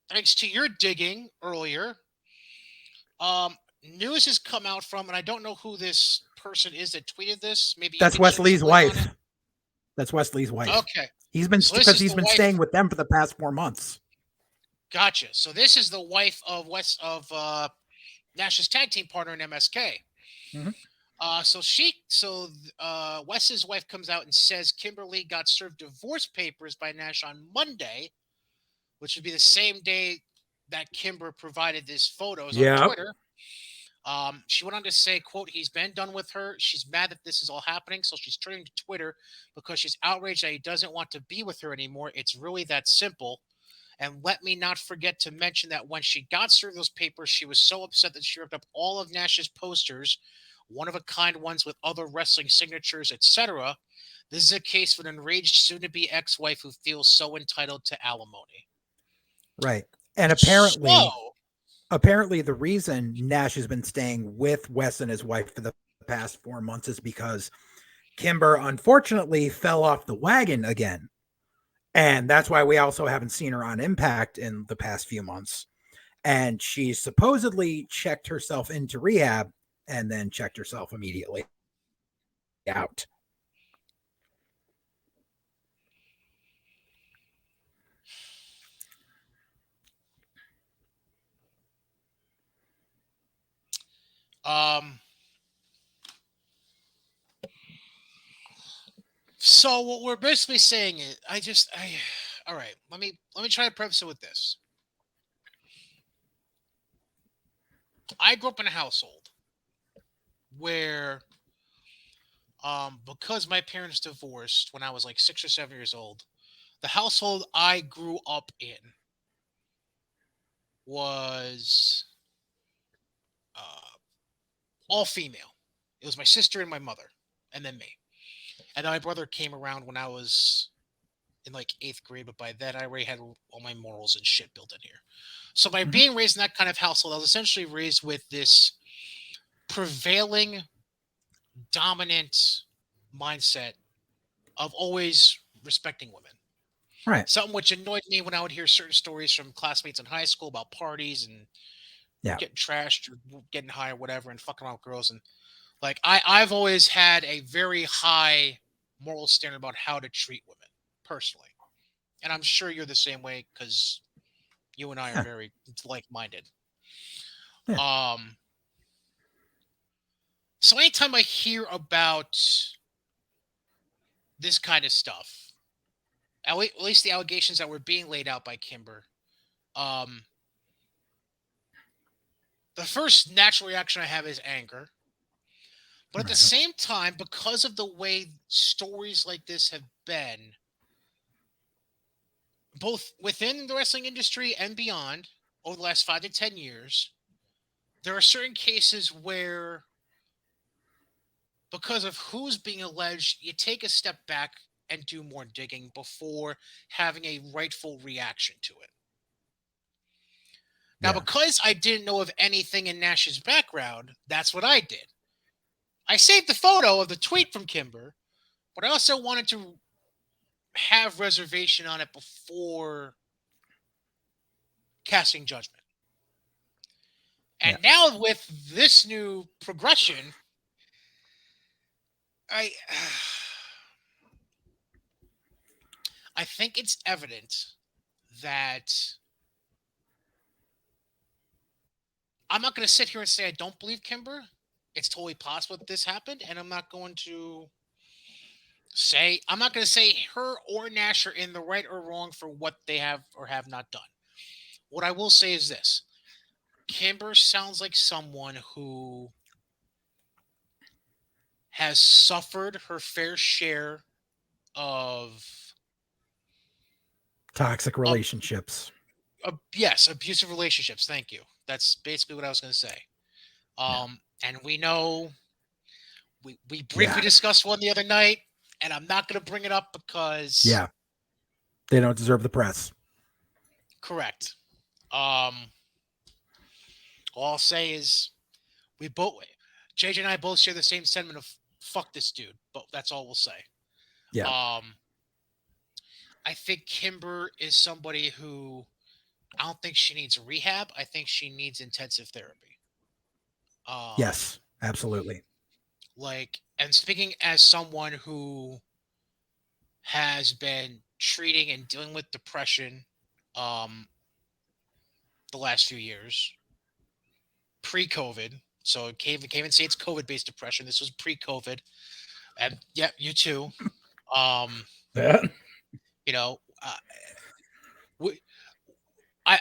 thanks to your digging earlier, news has come out from, and I don't know who this person is that tweeted this. Maybe you That's could shed Wesley's some light on it. wife. That's Wesley's wife. Okay, He's been so this because is he's the been wife. staying with them for the past 4 months. Gotcha. So this is the wife of Nash's tag team partner in MSK. Mhm. Wes's wife comes out and says Kimberly got served divorce papers by Nash on Monday, which would be the same day that Kimber provided these photos on Yeah. Twitter. She went on to say, quote, "He's been done with her. She's mad that this is all happening, so she's turning to Twitter because she's outraged that he doesn't want to be with her anymore. It's really that simple. And let me not forget to mention that when she got served those papers, she was so upset that she ripped up all of Nash's posters, one-of-a-kind ones with other wrestling signatures, etc. This is a case of an enraged soon-to-be ex-wife who feels so entitled to alimony. Right. And So, apparently the reason Nash has been staying with Wes and his wife for the past 4 months is because Kimber unfortunately fell off the wagon again. And that's why we also haven't seen her on Impact in the past few months. And she supposedly checked herself into rehab and then checked herself immediately out. um, so what we're basically saying is, all right. Let me try to preface it with this. I grew up in a household where, because my parents divorced when I was like 6 or 7 years old, the household I grew up in was uh, all female. It was my sister and my mother, and then me. And then my brother came around when I was in like 8th grade, but by then I already had all my morals and shit built in here. So by Mhm. being raised in that kind of household, I was essentially raised with this prevailing dominant mindset of always respecting women. Right. Something which annoyed me when I would hear certain stories from classmates in high school about parties and Yeah. getting trashed or getting high or whatever and fucking out girls. And like I've always had a very high moral standard about how to treat women personally. And I'm sure you're the same way because you and I are Yeah. very like-minded. Yeah. Um, so anytime I hear about this kind of stuff, at least the allegations that were being laid out by Kimber, um, the first natural reaction I have is anger. But at the Right. same time, because of the way stories like this have been, both within the wrestling industry and beyond, over the last 5 to 10 years, there are certain cases where, because of who's being alleged, you take a step back and do more digging before having a rightful reaction to it. Now, Yeah. because I didn't know of anything in Nash's background, that's what I did. I saved the photo of the tweet from Kimber, but I also wanted to have reservation on it before casting judgment. Yeah. And now with this new progression, I I think it's evident that I'm not going to sit here and say I don't believe Kimber. It's totally possible that this happened, and I'm not going to say her or Nash are in the right or wrong for what they have or have not done. What I will say is this: Kimber sounds like someone who has suffered her fair share of Toxic ab- relationships. yes, abusive relationships. Thank you. That's basically what I was going to say. Yeah. And we know we briefly Yeah. discussed one the other night, and I'm not going to bring it up because Yeah. They don't deserve the press. correct. Um, all I'll say is we both JJ and I both share the same sentiment of fuck this dude, but that's all we'll say. Yeah. Um, I think Kimber is somebody who I don't think she needs rehab. I think she needs intensive therapy. Um, Yes. Absolutely. and speaking as someone who has been treating and dealing with depression, um, the last few years, pre-COVID. So it can't even say it's COVID-based depression. This was pre-COVID, and yeah, you too. Um, Yeah. you know, we, I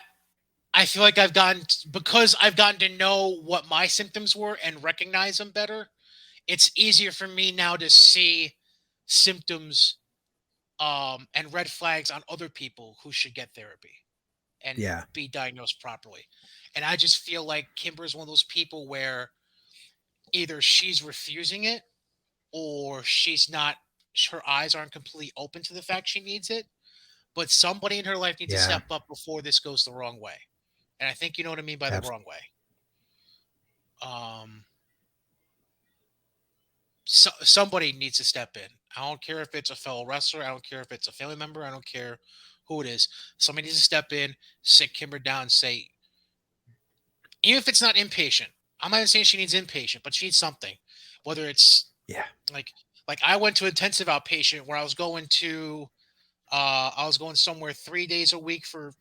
I feel like because I've gotten to know what my symptoms were and recognize them better. It's easier for me now to see symptoms and red flags on other people who should get therapy and Yeah. be diagnosed properly. And I just feel like Kimber is one of those people where either she's refusing it or she's not, her eyes aren't completely open to the fact she needs it. But somebody in her life needs to Yeah. step up before this goes the wrong way. And I think you know what I mean by the wrong way. Um, somebody needs to step in. I don't care if it's a fellow wrestler. I don't care if it's a family member. I don't care who it is. Somebody needs to step in, sit Kimber down, and say, even if it's not impatient. I'm not even saying she needs impatient, but she needs something. Whether it's Yeah. like I went to intensive outpatient where I was going to I was going somewhere 3 days a week for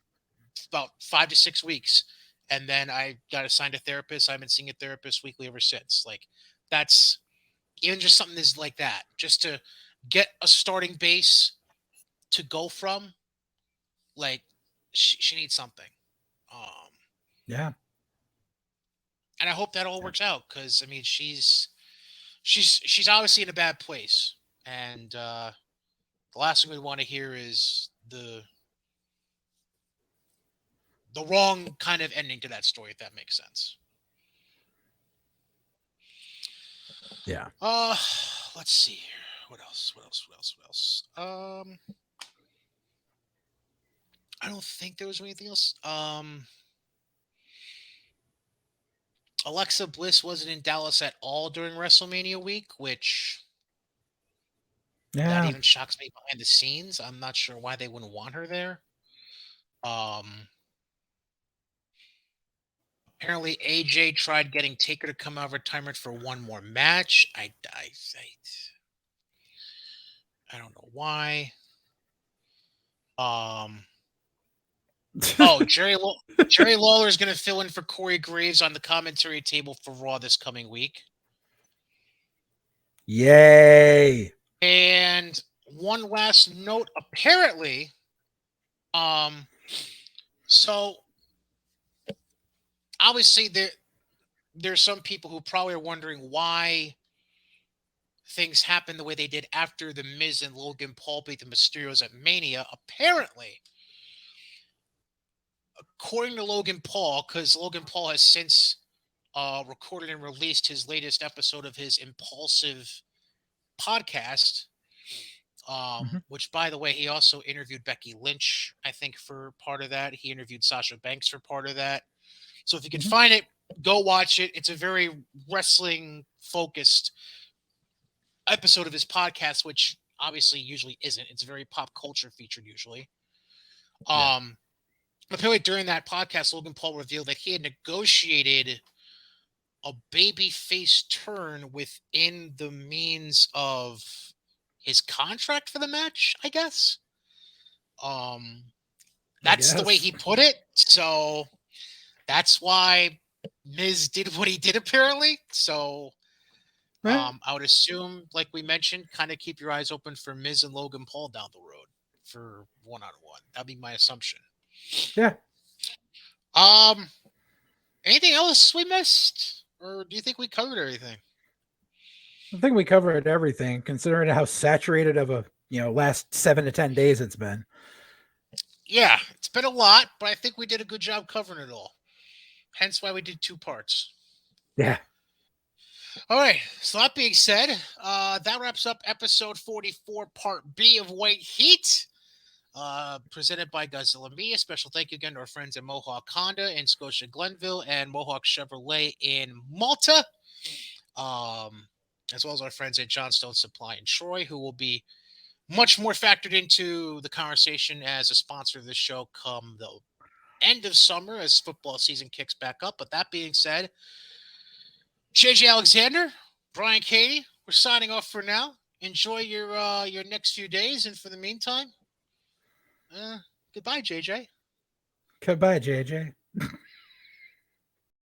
about 5 to 6 weeks. And then I got assigned a therapist. I've been seeing a therapist weekly ever since. Like that's even just something is like that, just to get a starting base to go from. Like she needs something. Um, Yeah. and I hope that all works out because I mean she's obviously in a bad place, and the last thing we want to hear is the wrong kind of ending to that story, if that makes sense. Yeah. Uh, let's see here. What else? What else? What else? What else? I don't think there was anything else. Alexa Bliss wasn't in Dallas at all during WrestleMania week, which that Yeah. even shocks me behind the scenes. I'm not sure why they wouldn't want her there. Um, apparently AJ tried getting Taker to come out of retirement for one more match. I don't know why. Um, oh, Jerry Lawler is going to fill in for Corey Graves on the commentary table for Raw this coming week. Yay. And one last note, apparently, so obviously there's some people who probably are wondering why things happened the way they did after the Miz and Logan Paul beat the Mysterios at Mania. Apparently, according to Logan Paul, because Logan Paul has since recorded and released his latest episode of his Impulsive podcast, Mhm. which, by the way, he also interviewed Becky Lynch, I think, for part of that. He interviewed Sasha Banks for part of that. So if you can Mhm. find it, go watch it. It's a very wrestling focused episode of his podcast, which obviously usually isn't. It's very pop culture featured usually. Yeah. Apparently during that podcast, Logan Paul revealed that he had negotiated a baby face turn within the means of his contract for the match, I guess. Um, I that's the way guess. he put it. So that's why Miz did what he did, apparently. So Right. I would assume, like we mentioned, kind of keep your eyes open for Miz and Logan Paul down the road for one-on-one. That'd be my assumption. Yeah. Um, anything else we missed, or do you think we covered everything? I think we covered everything, considering how saturated of a last 7 to 10 days it's been. Yeah, it's been a lot, but I think we did a good job covering it all. Hence why we did 2 parts. Yeah. All right. So that being said, that wraps up episode 44, part B of White Heat. Presented by Godzilla Me. A special thank you again to our friends at Mohawk Honda in Scotia Glenville and Mohawk Chevrolet in Malta, as well as our friends at Johnstone Supply in Troy, who will be much more factored into the conversation as a sponsor of this show come the end of summer as football season kicks back up. But that being said, JJ Alexander, Brian Cady, we're signing off for now. Enjoy your next few days, and for the meantime, goodbye, JJ. Goodbye, JJ.